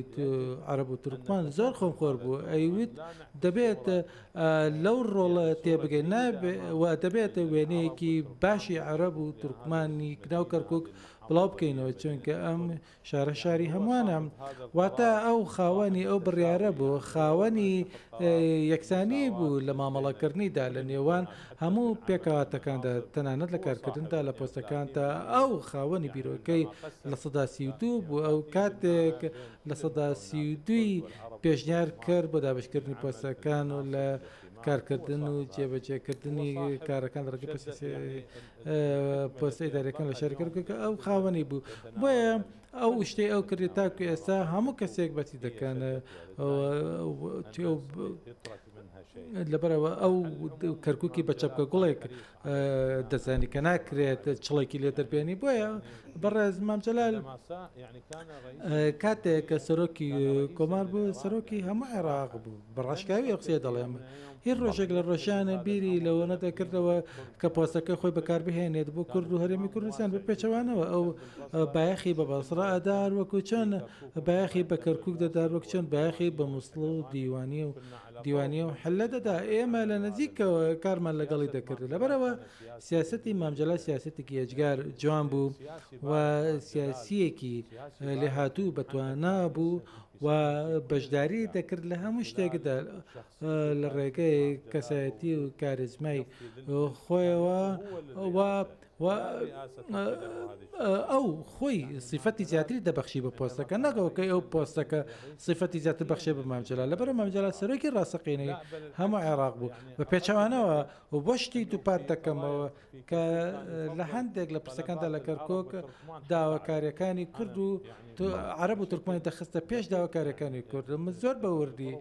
Speaker 3: عەرەب و تورکمان زۆر خۆمخۆر بوو ئەیوت دەبێت لەو ڕۆڵە تێبگەین و دەبێت وێنەیەکی باشی عەرەب و تورکمانی ناو کەرکووک بڵاو بکەینەوە چونکە ئەم شارە شاری هەمووانە واتە ئەو خاوەنی ئەو بڕیارە بوو خاوەنی یەکسانی بوو لە مامەڵەکردنیدا لە نێوان هەموو پێکەواتەکاندا تەنانەت لە کارکردندا لە پۆستەکاندا ئەو خاوەنی بیرۆکەی لە سەدا 32 بوو ئەو کاتێک لە سەدا 32 پێشنیار کرد بۆ دابشکردنی پۆستەکان و لە کارکردن و جێبەجێکردنی کارەکان ڕێگەی پۆستە ئیدارەکان لە شاری کەرکووک ئەو خاوەنی بوو بۆیە ئەو شتەی ئەو کردی تاکو ئێستا هەموو کەسێک بەچی دەکەن لەبەرەوە ئەو کەرکووکی بە چەپکە گوڵێک دەزانی کە ناکرێت چڵێکی لێ دەربێنی بۆیە بەڕێز مام جەلال کاتێک کە سەرۆکی کۆمار بوو سەرۆکی هەموو عێراق بوو بەڕاشکاوی قسێ دەڵێم هیچ ڕۆژێک لە ڕۆژانە بیری لەوە نەدەکردەوە کە پۆستەکە خۆی بەکاربهێنێت بۆ کورد و هەرێمی کوردستان بە پێچەوانەوە ئەو بایەخی بە بەسڕە ئەدار وەکو چۆن بایەخی بە کەرکووک دەدار وەک چۆن بایەخی بە مووسڵ و دیوانی و حلە دەدا ئێمە لە نزیکەوە کارمان لەگەڵی دەکرد لەبەرەوە سیاسەتی مام جەلال سیاسەتێکی ئەجگار جوان بوو و سیاسیەکی لێهاتوو بەتوانە بوو و بەشداری دەکرد لە هەموو شتێکدا لە ڕێگەی کەسایەتی و کاریزمای خۆیەوە ئەو خۆی سیفەتی زیاتری دەبەخشی بە پۆستەکە نەگەوەکەی ئەو پۆستەکە سیفەتی زیاتر بەخشێ بە مام جەلال لەبەر مام جەلال سەرۆکی ڕاستەقینەی هەموو عێراق بوو بە پێچەوانەوە و بۆ شتی دووپات دەکەمەوە کە لە هەندێک لە پرسەکاندا لە کەرکۆک داواکاریەکانی کورد و عەرەب و تورکمانی دەخستە پێش داواکاریەکانی کورد من زۆر بە وردی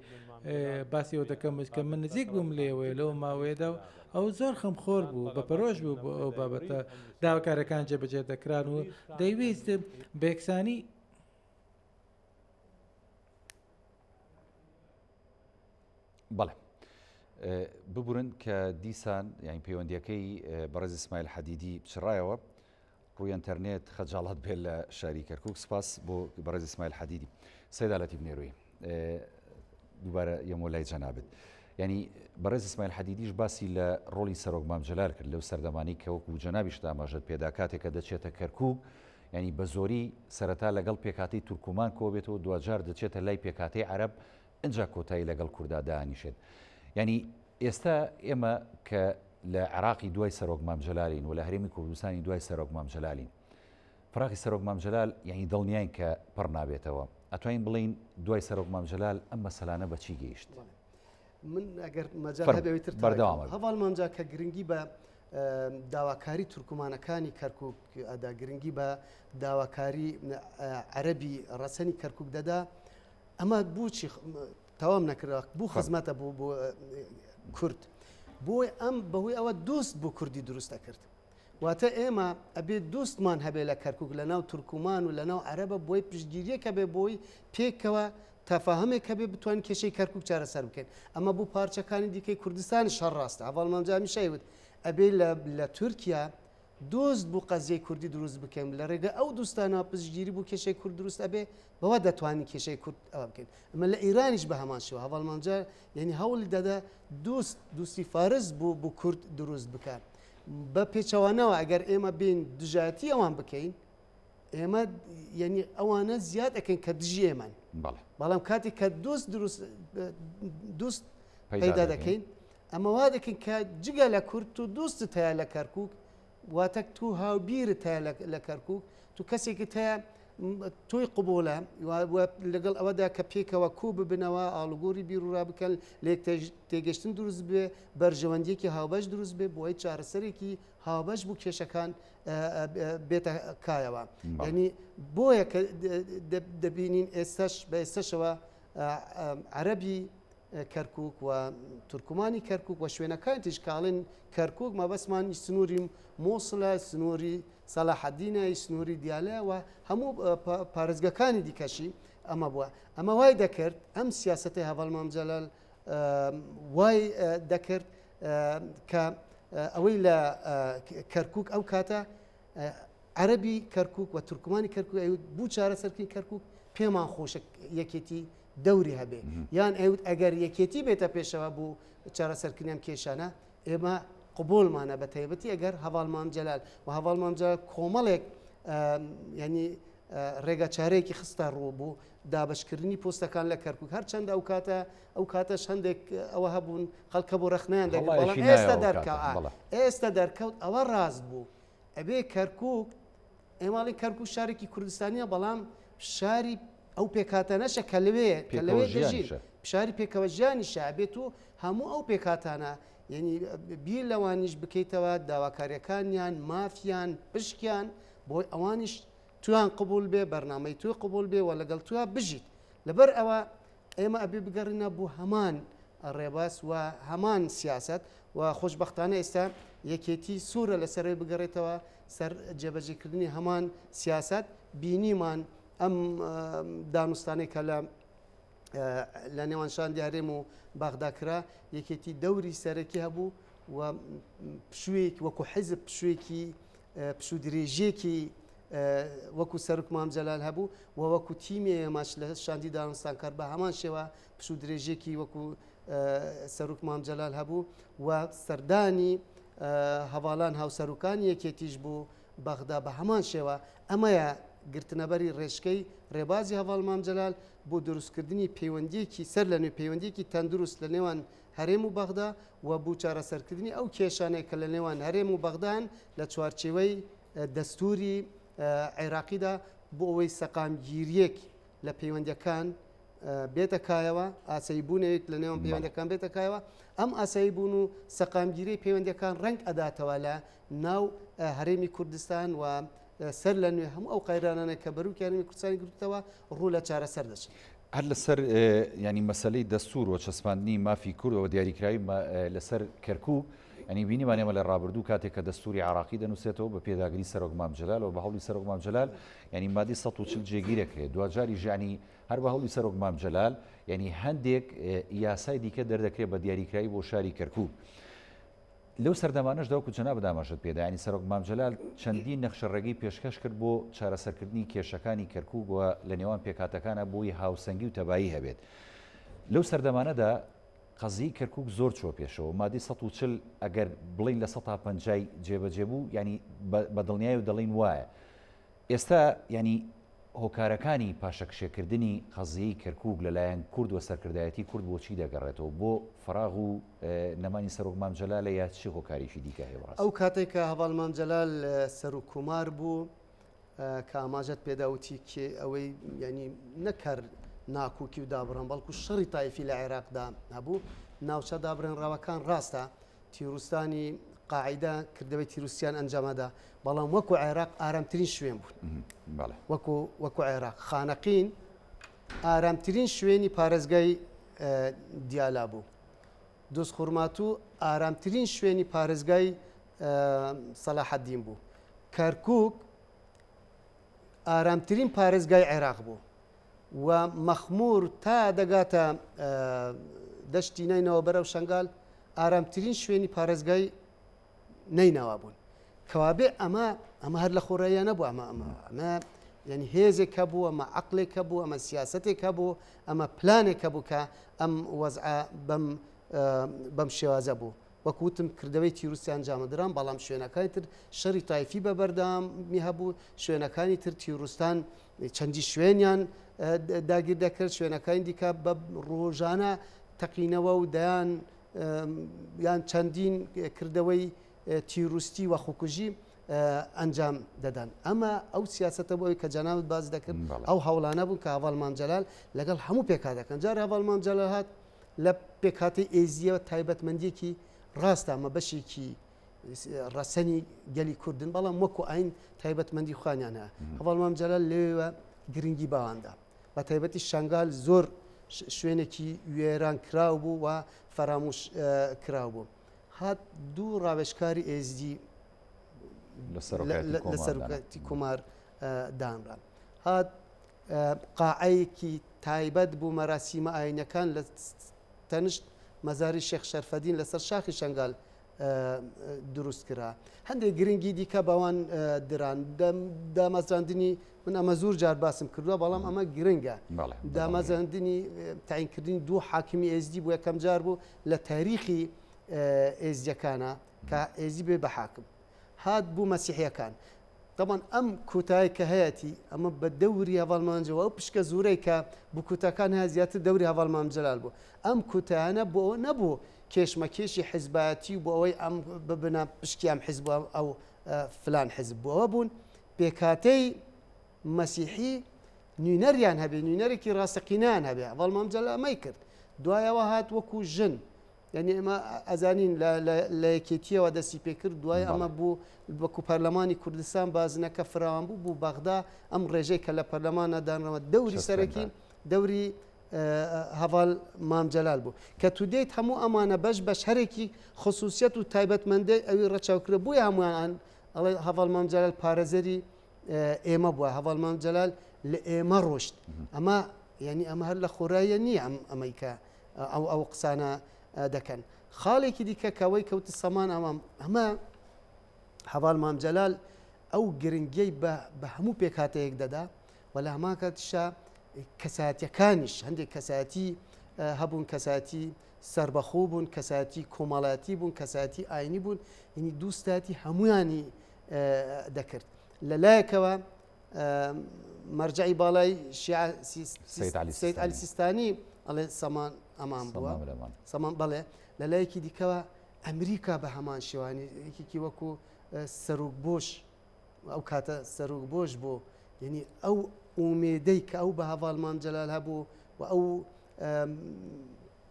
Speaker 3: باسیەوە دەکەم کە من نزیک بووم لێوەیە لەو ماوەیەدا ئەو زۆر خەمخۆر بوو بە پەرۆژ بوو بۆ ئەو بابەتە داواکارەکان جێبەجێ دەکران و دەیویست بە یەکسانی
Speaker 1: بەڵێ ببورن کە دیسان یان پەیوەندیەکەی بەڕێز ئیسماعیل حەدیدی بچڕایەوە ڕووی ئینتەرنێت خەجاڵەت بێت لە شاری کەرکووک سپاس بۆ بەڕێز ئیسماعیل حەدیدی سەیدا لەتیف نێروی دووبارە یەمۆ لای جەنابێت ینی بەڕێز ئیسماعیل حەدیدیش باسی لە ڕۆڵی سەرۆک مام جەلال کرد لەو سەردەمانی کە وەکو جەنابیش ئاماژەت پێدا کاتێکە دەچێتە کەرکووک ینی بە زۆری سەرەتا لەگەڵ پێکاتی تورکمان کۆ بێتەوە دوجار دەچێتە لای پێکاتی عەرەب ئەنجا کۆتایی لەگەڵ کووردا دانیشێت ینی ئێستا ئێمە کە لە عێراقی دوای سەرۆک مام جەلالین و لە هەرێمی کوردستانی دوای سەرۆک مام جەلالین فراقی سەرۆک مام جەلال یعنی دڵنیاین کە پڕ نابێتەوە ئەتوانین بڵین دوای سەرۆک مام جەلال ئەم مەسەلانە بەچی گەیشت
Speaker 2: من ئەگەر مەجال هەبێتتر هەواڵمانجا کە گرنگی بە داواکاری تورکمانەکانی کەرکووک ئەدا گرنگی بە داواکاری عەرەبی ڕەسەنی کەرکووک دەدا ئەمە بووچی تەوام نەکرا بوو خزمەتە بوو بۆ کورد بۆی ئەم بەهۆی ئەوە دۆست بۆ کوردی دروستە کرد واتە ئێمە ئەبێت دۆستمان هەبێ لە کەرکووک لە ناو تورکمان و لە ناو عەرەبە بۆی پشتگیریەکە بێ بۆی پێکەوە تەفاهمێک کە بێ بتوان کێشەی کەرکووک چارەسەر بکەین ئەمە بوو پارچەکانی دیکەی کوردستانی شەڕ ڕاستە هەواڵمانجامی شەیوت ئەبێ لە تورکیا دۆست بوو قەزیەی کوردی دروست بکەین لە ڕێگە ئەو دوستانە پشتگیری بوو کێشەی کورد دروست ئەبێ بەوە دەتوانین کێشەی کورد ئەوە بکەین ئەمە لە ئیرانیش بە هەمان شێوە هەواڵمانجا یعنی هەوڵی دەدا دوستی فارس بوو بۆ کورد دروست بکات بە پێچەوانەوە ئەگەر ئێمە بین دژایەتی ئەوان بکەین ئێمە یعنی ئەوانە زیاد ئەەکەین کە دژی ئێمان بەڵام کاتێک کە دوست پەیدا دەکەین ئەمە وا دەکەین کە جگە لە کورد و دوستت هەیە لە کەرکووک واتە تو هاوبیرت هەیە لە کەرکووک تو کەسێکت هەیە تۆی قبولە لەگەڵ ئەوەدا کە پێکەوە کوو ببنەوە ئاڵوگۆری بیرروڕا بکەن لێک تێگەشتن دروست بێ بەرژەوەندیەکی هاوبەش دروست بێ بۆی چارەسەرێکی هاوبەش بوو کێشەکان بێتە کایەوە یعنی بۆیە کە دەبینین ئێستش بە ئێستشەوە عەرەبی کەرکووک و تورکمانی کەرکووک و شوێنەکان تیشکاڵین کەرکووک مەبەسمان سنووری مۆسڵە سنووری سەلاحەدینە سنووری دیالەوە هەموو پارێزگەکانی دیکەشی ئەمە بووە ئەمە وای دەکرد ئەم سیاسەتی هەڤەڵ مامجەلال وای دەکرد کە ئەوەی لە کەرکووک ئەو کاتە عەرەبی کەرکووک و تورکمانی کەرکووک بوو چارەسەرکردنی کەرکووک پێمان خۆشە یەکێتی دەوری هەبێ یان ئەگەر یەکێتی بێتە پێشەوە بوو چارەسەرکردنیان کێشانە ئێمە قبولمانە بە تایبەتی ئەگەر هەڤاڵ مامجەلال و هەڤاڵ مامجەلال کۆمەڵێک ینی ڕێگە چارەیەکی خستە ڕوو بوو دابشکردنی پۆستەکان لە کەرکووک هەرچەندە ئەو کاتەش هەندێک ئەوە هەبوون خەڵکە بۆ ڕەخنیان دەگەڵ ئێستا دەرکەوت ئەوە ڕاست بوو ئەبێ کەرکووک ئێماڵی کەرکووک شارێکی کوردستانیە بەڵام شاری ئەو پێکاتە نەشە کە لەوێ دەژین شاری پێکەوە ژیانی شابێت و هەموو ئەو پێکاتانە یعنی بیر لەوانیش بکەیتەوە داواکاریەکانیان مافیان پشکیان بۆی ئەوانیش تویان قبول بێ بەرنامەی توی قبول بێ و لەگەڵ توە بژیت لەبەر ئەوە ئێمە ئەبێ بگەڕینە بوو هەمان ڕێباس و هەمان سیاست و خۆشببختانە ئێستا یەکێتی سوورە لەسەرێ بگەڕێتەوە سەر جێبەجێکردنی هەمان سیاست بینیمان ئەم دانوستانەی کە لە نێوانشان دیارێم و باغداکرا یەکێتی دەوری سەرەکی هەبوو و پشوویەکی وەکو حیزب پشوویەکی پشوو درێژێکی وەکو سەرک مامجەلال هەبوو و وەکو تیمی ئێمەش لە شاندی دانوستان کرد بە هەمان شێوە پشوو درێژێکی وەکو سەرک مامجەلال هەبوو و سەردانی هەواڵان هاوسەرکانی یەکێتیش بوو بەغدا بە هەمان شێوە ئەمەیە گرتنەبەری ڕێژکەی ڕێبازی هەواڵ مامجەلال بۆ دروستکردنی پەیوەندیەکی سەر لە نوێ پەیوەندیەکی تەندروست لە نێوان هەرێم و بەغدا و بوو چارەسەرکردنی ئەو کێشانەیە کە لە نێوان هەرێم و بەغدان لە چوارچێوەی دەستوری عێراقیدا بۆ ئەوەی سەقامگیریەک لە پەیوەندیەکان بێتە کایەوە ئاساییبوونێک لە نێوان پەیوەندەکان بێتە کایەوە ئەم ئاساییبوون و سەقامگیری پەیوەندیەکان ڕنگ ئەداتەوە لە ناو هەرێمی کوردستان و سەر لە نوێ هەموو ئەو قەیرانانە کە بەروکیانمی کوردستانی گرتەوە ڕوو لە چارەسەر دەچێت
Speaker 1: هەر لەسەر ینی مەسلەی دەستور و چەسپاندنی مافی کوردەوە دیاریکراوی لەسەر کەرکووک ئەنی بینیمانێمە لە ڕابردوو کاتێک کە دەستوری عراقی دەنووسێتەوە بە پێداگری سەرۆک مامجەلال و بە هەوڵی سەرۆک مامجەلال ینی مادی 140 جێگیرێک هەیە دوجاری ژانی هەر بە هەوڵی سەرۆک مامجەلال ینی هەندێک یاسای دیکە دەردەکرێت بە دیاریکراوی بۆ شاری کەرکووک لەو سەردەمانەش داوکو جەناب دامەژت پێدا ینی سەرۆک مامجەلال چەندین نەخشەڕێگەی پێشکەش کرد بۆ چارەسەرکردنی کێشەکانی کەرکووک و لە نێوان پێکاتەکانە بۆی هاوسەنگی و تەبایی هەبێت لەو سەردەمانەدا قەزی کەرکووک زۆر چۆ پێشەوە مادی 140 ئەگەر بڵین لە 150 جێبەجێ بوو ینی بە دڵنیای و دەڵین وایە ئێستا ینی هۆکارەکانی پاشەکشێکردنی قەزیی کەرکووک لەلایەن کورد و سەرکردایەتی کورد بۆچی دەگەڕێتەوە بۆ فراغ و نەمانی سەرۆک مامجەلال یا چی هۆکاریشی دیکە هەیە
Speaker 2: ئەو کاتێک کە هەڤاڵ مامجەلال سەر و کومار بوو کە ئاماژەت پێداوتی کێ ئەوەی ینی نەکرد ناکوکی و دابڕان بەڵکو شەڕی تایفی لە عێراقدا هەبوو ناوچە دابڕێنراوەکان ڕاستە تیروستانی قاعدە کردەوەی تیروستیان ئەنجامەدا بەڵام وەکو عێراق ئارامترین شوێن بوون وەکو عێراق خانەقین ئارامترین شوێنی پارێزگای دیالا بوو دۆست خورماتوو ئارامترین شوێنی پارێزگای سەلاحەدین بوو کەرکووک ئارامترین پارێزگای عێراق بوو و مەخمور تا دەگاتە دەشتی نینەوە بەرەو شنگال ئارامترین شوێنی پارێزگای نینەوە بوون کەوابێ ئەمە هەر لە خۆڕاییە نەبوو ئەمە ینی هێزێک هەبوو ئەمە عەقلێک هەبوو ئەمە سیاسەتێک هەبوو ئەمە پلانێک هەبوو کە ئەم وەزعە بەم شێوازە بوو وەکوتم کردەوەی تیروستی ئەنجامەدران بەڵام شوێنەکانی تر شەڕی تایفی بەبەردامی هەبوو شوێنەکانی تر تیروستان چەندی شوێنیان داگیر دەکرد شوێنەکانی دیکە بە ڕۆژانە تەقینەوە و دەیان یان چەندین کردەوەی تیروستی و خوکوژی ئەنجام دەدەن ئەمە ئەو سیاستە بۆی کە جەنابەت باز دەکرد ئەو هەوڵانە بوون کە هەواڵ مامجەلال لەگەڵ هەموو پێکهاتەکان جار هەواڵ مامجەلال هات لە پێکهاتی ئێزیەوە تایبەتمەندیەکی ڕاستە ئەمە بەشێکی ڕەسەنی گەلی کوردن بەڵام وەکو ئاین تایبەتمەندی خوانیان هەیە هەواڵ مامجەلال لێوە گرنگی باواندا بە تایبەتی شنگال زۆر شوێنێکی وێران کراو بوو و فەراموش کراو بوو هات دوو ڕاوێژکاری ئێزدی لە سەرۆکاتی کۆمار دانران هات قاعەیەکی تایبەت بوو مەراسیمە ئاینەکان لە تەنشت مەزاری شێخ شەرفەدین لەسەر شاخی شنگال دروست کرا هەندێک گرنگی دیکە بەوان دران دامەزراندنی من ئەمە زۆر جار باسم کردووە بەڵام ئەمە گرنگە دامەزراندنی تاینکردنی دوو حاکمی ئێزدی بوو یەکەم جار بوو لە تاریخی ئێزیەکانە کە ئێزی بێ بە حاکم هات بوو مەسیحیەکان طبعا ئەم کوتای کە هەیەی ئەمە بە دەوری هەواڵ مامجەلال ئەو پشکە زورەی کە بکوتەکان هەیە زیاتر دەوری هەواڵ مامجەلال بوو ئەم کوتایانە بۆ نەبوو کێشمەکێشی حیزبایەتی بۆ ئەوەی ئەم ببنە پشکی ئەم حیزب ئەو فلان حیزب بووەوە بوون پێکاتەی مەسیحی نوێنەریان هەبێ نوێنەرێکی ڕاستەقینیان هەبێ هەواڵ مامجەلال ئەمەی کرد دوایەوە هات وەکو ژن یعنی ئێمە ئەزانین لە یەکێتیەوە دەستی پێکرد دوای ئەمە بوو وەکو پەرلەمانی کوردستان بازنەکە فراوان بوو بوو بەغدا ئەم ڕێژەی کە لە پەرلەمانە دانەوە دەوری سەرەکی دەوری هەواڵ مامجەلال بوو کە تو دێیت هەموو ئەمانە بەش هەرێکی خصوصیت و تایبەتمەندی ئەوی ڕەچاوکرە بووی هەمویان ئەڵێ هەواڵ مامجەلال پارێزەری ئێمە بووە هەواڵ مامجەلال لە ئێمە ڕۆشت ئەمە یعنی ئەمە هەر لە خۆراییە نییە ئەمەیکە ئەو قسانە دەکەن خاڵێکی دیکە کەوەی کەوت سەمان ئەمە هەواڵ مامجەلال ئەو گرنگیەی بە هەموو پێکهاتەیەک دەدا و لە هەمان کاتیشە کەسایەتیەکانیش هەندێک کەسایەتی هەبوون کەسایەتی سربەخۆ بوون کەسایەتی کۆمەڵایەتی بوون کەسایەتی ئاینی بوون یعنی دووستاتی هەمویانی دەکرد لەلایەکەوە مەرجعی باڵای سەید عەلی سیستانی ئەڵێ سەمان ئەمان بووە سەمان بەڵێ لەلایەکی دیکەوە ئەمریکا بە هەمان شێوانی یەکێکی وەکو سەرۆک بۆش ئەو کاتە سەرۆک بۆش بوو یعنی ئەو ئومێدەی کە ئەو بە هەواڵ مامجەلال هەبوو و ئەو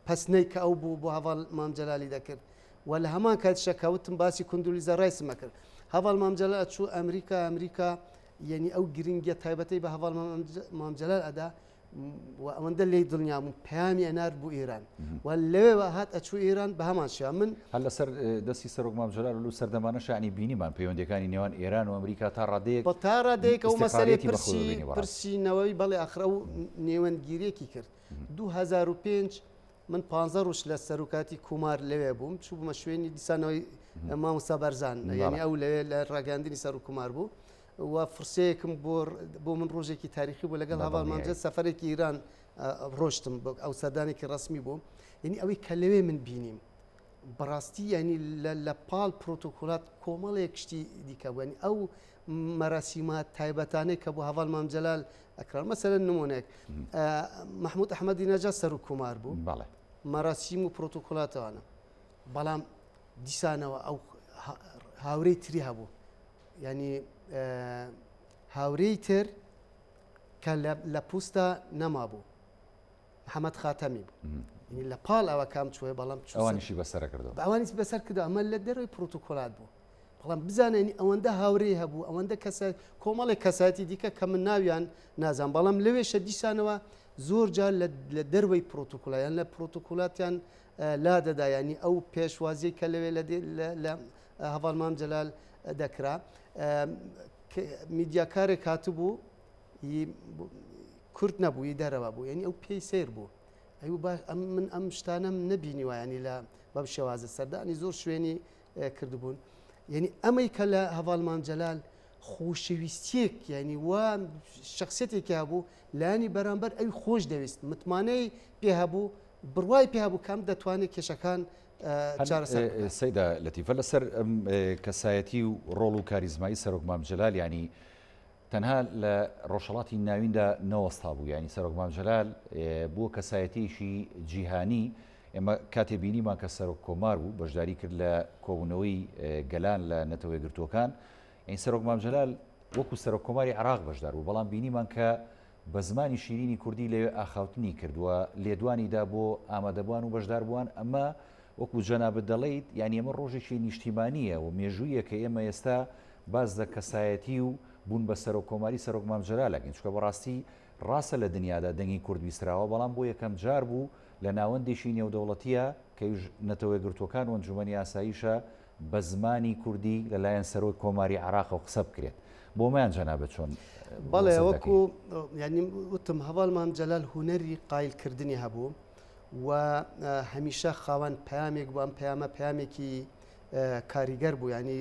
Speaker 2: پەسنەی کە ئەو بوو بۆ هەواڵ مامجەلالی دەکرد و لە هەمان کاتیشە کەوتم باسی کوندولیزە ڕایسمە کرد هەواڵ مامجەلال چوو ئەمریکا یعنی ئەو گرنگیە تایبەتەی بە هەواڵ مامجەلال ئەدا و ئەوەندە لێی دڵنیابوون پەیامی ئەنار بوو ئێران و لەوێوە هات ئەچوو ئێران بە هەمان شێوە من
Speaker 1: هەر لەسەر دەستی سەرۆک مامجەلال و سەردەمانە شانی بینیمان پەیوەندەکانی نێوان ئێران و ئەمریکا تا ڕادەیەک
Speaker 2: بە تا ڕادەیەک ئەو مەسەلەی پرسیینەوەی بەڵێ ئاخرە و نێوەندگیریەکی کرد 2005 من 15 ڕۆژ لە سەرۆکاتی کومار لەوێ بووم چوو بمە شوێنی دیسانەوەی مامۆستا بەرزان یعنی ئەو لەوێ لە ڕاگەاندنی سەر و کومار بوو و فرسەیەکم بۆ من ڕۆژێکی تاریخی بوو لەگەڵ هەواڵ مامجەلال سەفەرێکی ئیران ڕۆشتم ئەو سەردانێکی ڕسمی بوو یعنی ئەوەی کە لەوێ من بینیم بەڕاستی ینی لە پاڵ پرۆتۆکۆلات کۆمەڵێک شتی دیکە بووێنی ئەو مەراسیمات تایبەتانەی کە بۆ هەواڵ مامجەلال ئەکران مەسەلەن نمونێک محمود ئەحمەدی نەجات سەر و کومار بوو مەراسیم و پرۆتۆکۆلاتەوانە بەڵام دیسانەوە ئەو هاورەی تری هەبوو ینی هاورەی تر کە لە پوستە نەما بوو محەممەد خاتەمی بوو لە پاڵ ئەوە کام چوێ بەڵام
Speaker 1: ئەوانیشی بەسەر کردەوە
Speaker 2: ئەوانی بەسەر کردو ئەمە لە دەروی پرۆتۆکۆلات بوو بەڵام بزانێنی ئەوەندە هاورەی هەبوو ئەوەندە کۆمەڵێک کەساتی دیکە کە من ناویان نازان بەڵام لەوێشە دیسانەوە زۆر جار لە دەروی پرۆتۆکۆلایان لە پرۆتۆکۆلاتیان لا دەدایانی ئەو پێشوازی کە لەوێ لە هەواڵ مامجەلال دەکرا میدیاکارێک هاتبوو کورد نەبووی دەرەوە بوو یعنی ئەو پێی سیر بوو من ئەم شتانم نبینی وایانی لە بەم شێوازە سەردانی زۆر شوێنی کردبوون یعنی ئەمەی کە لە هەواڵ مامجەلال خۆشەویستیەک ینی وا شخصێتێکی هەبوو لانی بەرامبەر ئەوی خۆش دەویست متمانەی پێ هەبوو بڕوای پێ هەبوو کام دەتوانێت کێشەکان
Speaker 1: سەیدا لەتیفە لەسەر کەسایەتی و ڕۆڵ و کاریزمایی سەرۆک مامجەلال ینی تەنها لە ڕۆژهەڵاتی ناویندا نەوەستا بوو ینی سەرۆک مامجەلال بووە کەسایەتیشی جیهانی ئێمە کاتێ بینیمان کە سەرۆک کۆمار بوو بەشداری کرد لە کۆبوونەوەی گەلان لە نەتەوە یەکگرتووەکان این سەرۆک مامجەلال وەکو سەرۆک کۆماری عێراق بەشدار بوو، بەڵام بینیمان کە بە زمانی شیرینی کوردی لەوێ ئاخاوتنی کردووە، لێدوانیدا بۆ ئامادەبووان و بەشدار بووان. ئەمە وەکو جەنابەت دەڵێیت، یعنی ئەمە ڕۆژێکی نیشتیمانیە و مێژوویە کە ئێمە ئێستا باز لە کەسایەتی و بوون بە سەرۆک کۆماری سەرۆک مامجەلالەکەین، چونکە بەڕاستی ڕاستە لە دنیادا دەنگی کورد بیستراوە، بەڵام بۆ یەکەم جار بوو لە ناوەندێکی نێودەوڵەتیە کە نەتەوەی گرتوەکان و ئەنجومەنی ئاساییشە بە زمانی کوردی لەلایەن سەرۆک کۆماری عێراق و قسە بکرێت. بۆ مایان جەنابەت چۆن؟
Speaker 2: بەڵێ وەکو ینی وتم هەواڵ مامجەلال هونەری قایلکردنی هەبوو و هەمیشە خاوەن پەیامێک بوو، ئەم پەیامە پەیامێکی کاریگەر بوو، ینی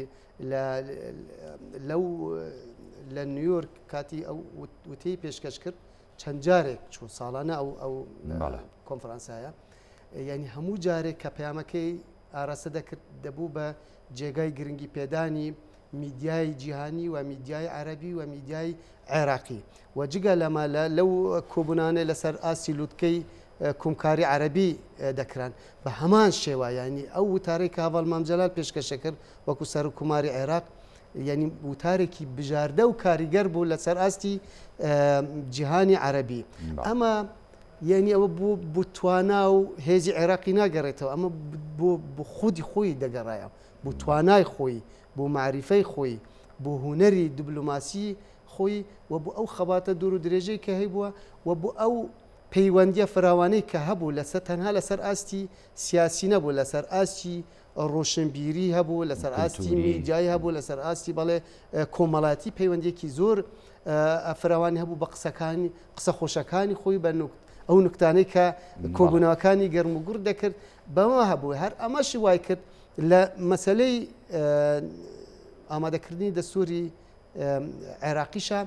Speaker 2: لە نیویۆرک کاتی ئەو وتەی پێشکەش کرد چەند جارێک چوو ساڵانە ئەو کۆنفرانسایە، یعنی هەموو جارێک کە پەیامەکەی ئاراستە دەکرد دەبوو بە جێگای گرنگی پێدانی میدیای جیهانی و میدیای عەرەبی و میدیای عێراقی و جگە لەمە لەو کۆبوونانە لەسەر ئاسی لووتکەی کۆمکاری عەرەبی دەکران بە هەمان شێوە، ینی ئەو وتارەی کە هەواڵ مامجەلال پێشکەشە کرد وەکو سەرۆک کۆماری عێراق، ینی وتارێکی بژاردە و کاریگەر بوو لەسەر ئاستی جیهانی عەرەبی. ئەمە یعنی ئەوە بۆ توانا و هێزی عێراقی ناگەڕێتەوە، ئەمە بۆ خودی خۆی دەگەڕایە، بۆ توانای خۆی، بۆ معریفەی خۆی، بۆ هونەری دیبلۆماسی خۆی و بۆ ئەو خەباتە دوور و درێژەی کە هەیبووە و بۆ ئەو پەیوەندیە فراوانەی کە هەبوو لەسەر تەنها لەسەر ئاستی سیاسی نەبوو، لەسەر ئاستی ڕۆشنبیری هەبوو، لەسەر ئاستی میدیای هەبوو، لەسەر ئاستی بەڵێ کۆمەڵاتی پەیوەندێکی زۆر فراوانی هەبوو بە قسە خۆشەکانی خۆی بە ئەو نکتانەی کە کۆبوونەوەکانی گەرم و گورد دەکرد بەوە هەبوو. هەر ئەمەشی وای کرد لە مەسلەی ئامادەکردنی دەستوری عێراقیشە،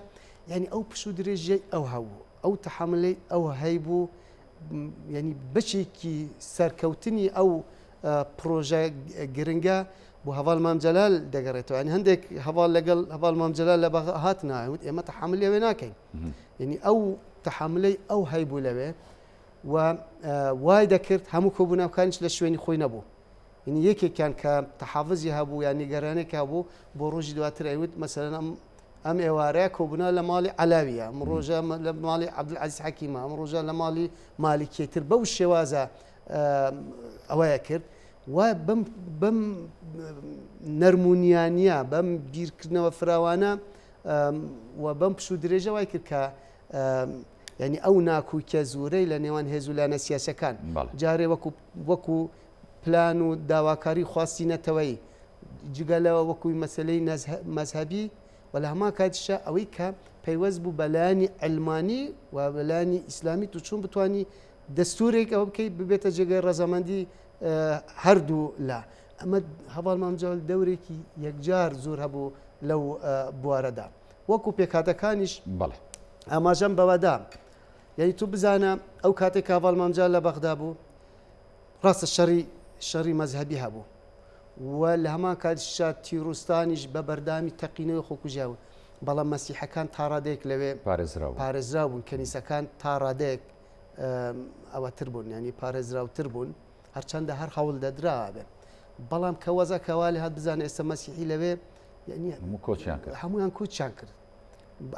Speaker 2: یعنی ئەو پش و درێژەی ئەو هەبوو، ئەو تەحملی ئەو هەیبوو، یعنی بەشێکی سەرکەوتنی ئەو پرۆژە گرنگە بۆ هەواڵ مامجەلال دەگەڕێتەوە. ینی هەندێک هەواڵ لەگەڵ هەواڵ مامجەلال لە بەغا هاتناوت ئێمە تەحملی ئەوێ ناکەین، یعنی ئەو تەحملەی ئەو هەیبوو لەوێ و وای دەکرد هەموو کۆبوونەوەکانیش لە شوێنی خۆی نەبوو، یعنی یەکێکیان کە تەحافزی هەبوو یان نیگەرانێک هەبوو بۆ ڕۆژی دواتر ئەیوت مەسەلەن ئەم ئێوارەیە کۆبوونا لە ماڵی عەلاویە، ئەم ڕۆژە لە ماڵی عەبدولعەزیز حەکیمە، ئەم ڕۆژە لە ماڵی مالیکێتر، بەو شێوازە ئەوەیە کرد و بەم نەرمونیانە بەم بیرکردنەوە فراوانە و بەم پش و درێژە وای کرد کە ینی ئەو ناکوکە زورەی لە نێوان هێز و لانە سیاسەکان جارێ وەکو پلان و داواکاری خواستی نەتەوەی جگەلەوە وەکوی مەسلەی مەزهەبی و لە هەمان کاتیشە ئەوەی کە پەیوەست بوو بەلایانی ئەلمانی و بەلایانی ئیسلامی تو چۆن بتوانی دەستورێک ئەوە بکەیت ببێتە جێگەی ڕەزەمەندی هەردوو لا. ئەمە هەواڵ مامجەلال دەورێکی یەکجار زۆر هەبوو لەو بوارەدا، وەکو پێکهاتەکانیش ئاماژەم بەوەدا، یعنی تو بزانە ئەو کاتێک هەواڵ مامجەلال لە بەغدا بوو ڕاستە شەڕی مەزهەبی هەبوو و لە هەمان کاتیشە تیرۆستانیش بە بەردامی تەقینەوەی خۆکوژیاوە، بەڵام مەسیحەکان تا ڕادەیەک لەوێ پارێزرا بوون، کەنیسەکان تا ڕادەیەک ئەوەتر بوون، ینی پارێزراوتر بوون، هەرچەندە هەر هەوڵ دەدراوە بێ، بەڵام کە وەزە کەوالی هات بزانە ئێستا مەسیحی لەوێ هەمویان کۆچیان کرد.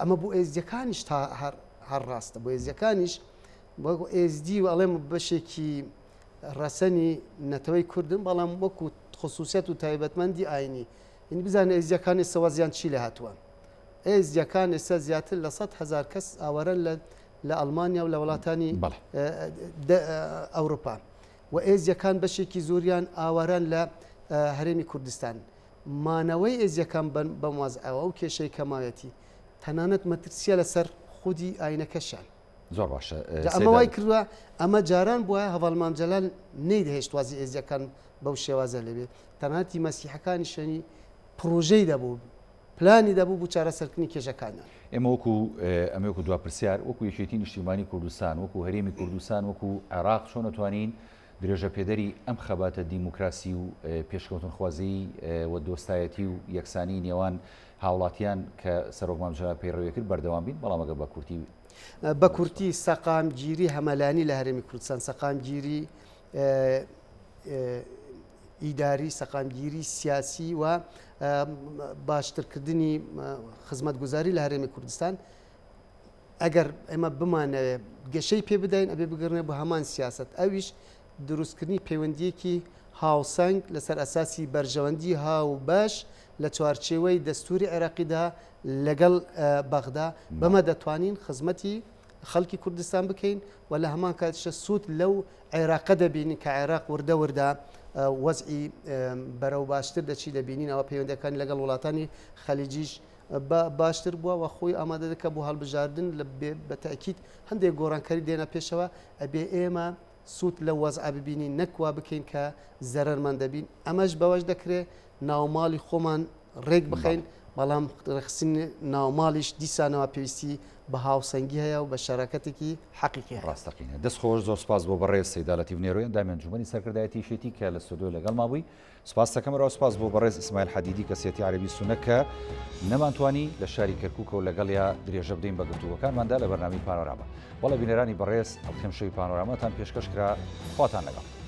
Speaker 2: ئەمە بۆ ئێزدیەکانیش تا هەر ڕاستە، بۆ ئێزدیەکانیش وەکو ئێزدی و ئەڵێم بەشێکی ڕەسەنی نەتەوەی کوردن، بەڵام وەکو خصوصیت و تایبەتمەندی ئاینی، یعنی بزانە ئێزدیەکان ئێستا وەزیان چی لە هاتووە. ئێزدیەکان ئێستا زیاتر لە 100,000 کەس ئاوەرەن لە ئەڵمانیا و لە وڵاتانی ئەوروپا و ئێزدیەکان بەشێکی زۆریان ئاوەرەن لە هەرێمی کوردستان. مانەوەی ئێزدیەکان بەم وەزعەوە و کێشەی کەماوەتی تەنانەت مەترسیە لەسەر خودی ئاینەکەشان.
Speaker 1: زۆر باشە
Speaker 2: ئەمە وای کردووە، ئەمە جاران بووە هەواڵ مامجەلال نەیدەهێشت وازی ئێزدیەکان بەو شێوازە لەبێ، تەنانەتی مەسیحەکانی شەنی پرۆژەی دەبوو، پلانی دەبوو بۆ چارەسەرکردنی کێشەکانیان.
Speaker 1: ئێمە وەکو دواپرسیار وەکو یەکێتی نیشتیمانی کوردستان، وەکو هەرێمی کوردستان، وەکو عێراق چۆن دەتوانین درێژە پێدەری ئەم خەباتە دیموکراسی و پێشکەوتنخوازی و دۆستایەتی و یەکسانی نێوان هاوڵاتیان کە سەرۆک مامجەلال پەیڕەوی کرد بەردەوام بین، بەڵام ئەگە
Speaker 2: بە کورتی سەقامگیری هەمەلانی لە هەرێمی کوردستان، سەقامگیری ئیداری، سەقامگیری سیاسی و باشترکردنی خزمەتگوزاری لە هەرێمی کوردستان ئەگەر ئێمە بمانەوێت گەشەی پێ بدەین ئەبێ بگەڕێ بە هەمان سیاست ئەویش دروستکردنی پەیوەندیەکی هاوسەنگ لەسەر ئەساسی بەرژەوەندی هاو باش لە چوارچێوەی دەستوری عێراقیدا لەگەڵ بەغدا بەمە دەتوانین خزمەتی خەڵکی کوردستان بکەین و لە هەمان کاتیشە سوود لەو عێراقە دەبینین کە عێراق وردە وردە وەزعی بەرەو باشتر دەچی دەبینین ئەوە پەیوەندەکانی لەگەڵ وڵاتانی خەلیجیش باشتر بووە و خۆی ئامادە دەکە بۆ هەڵبژاردن لە بەتەکیید هەندێک گۆڕانکاری دێنە پێشەوە ئەبێ ئێمە سوود لە وەزع ببینین نەکوا بکەین کە زەرەرمان دەبین ئەمەش بەوەش دەکرێت ناوماڵی خۆمان ڕێک بخەین بەڵام ڕخسین ناوماڵیش دیسانەوە پێویستی بە هاوسەنگی هەیە و بە شەراکەتێکی حەقیقی
Speaker 1: ڕاستەقینە دەست خۆش زۆر سپاس بۆ بەڕێز سەیداڵەتی ونێڕۆیان دامێنجومەنی سەرکردایەتی شێتی کە لە ستۆدیۆ لەگەڵ مابووی سپاس دەکەمەوە سپاس بۆ بەڕێز ئیسماعیل حەدیدی کەسێتی عەربی سونە کە نەمانتوانی لە شاری کەرکووکە و لەگەڵیا درێژە بدەین بە گفتوگۆکانماندا لە بەرنامەی پانۆراما بەڵێ بینەرانی بەڕێز ئەڵخێم شەوی پانۆراماتان پێشکەش کرا خواتان لەگەڵ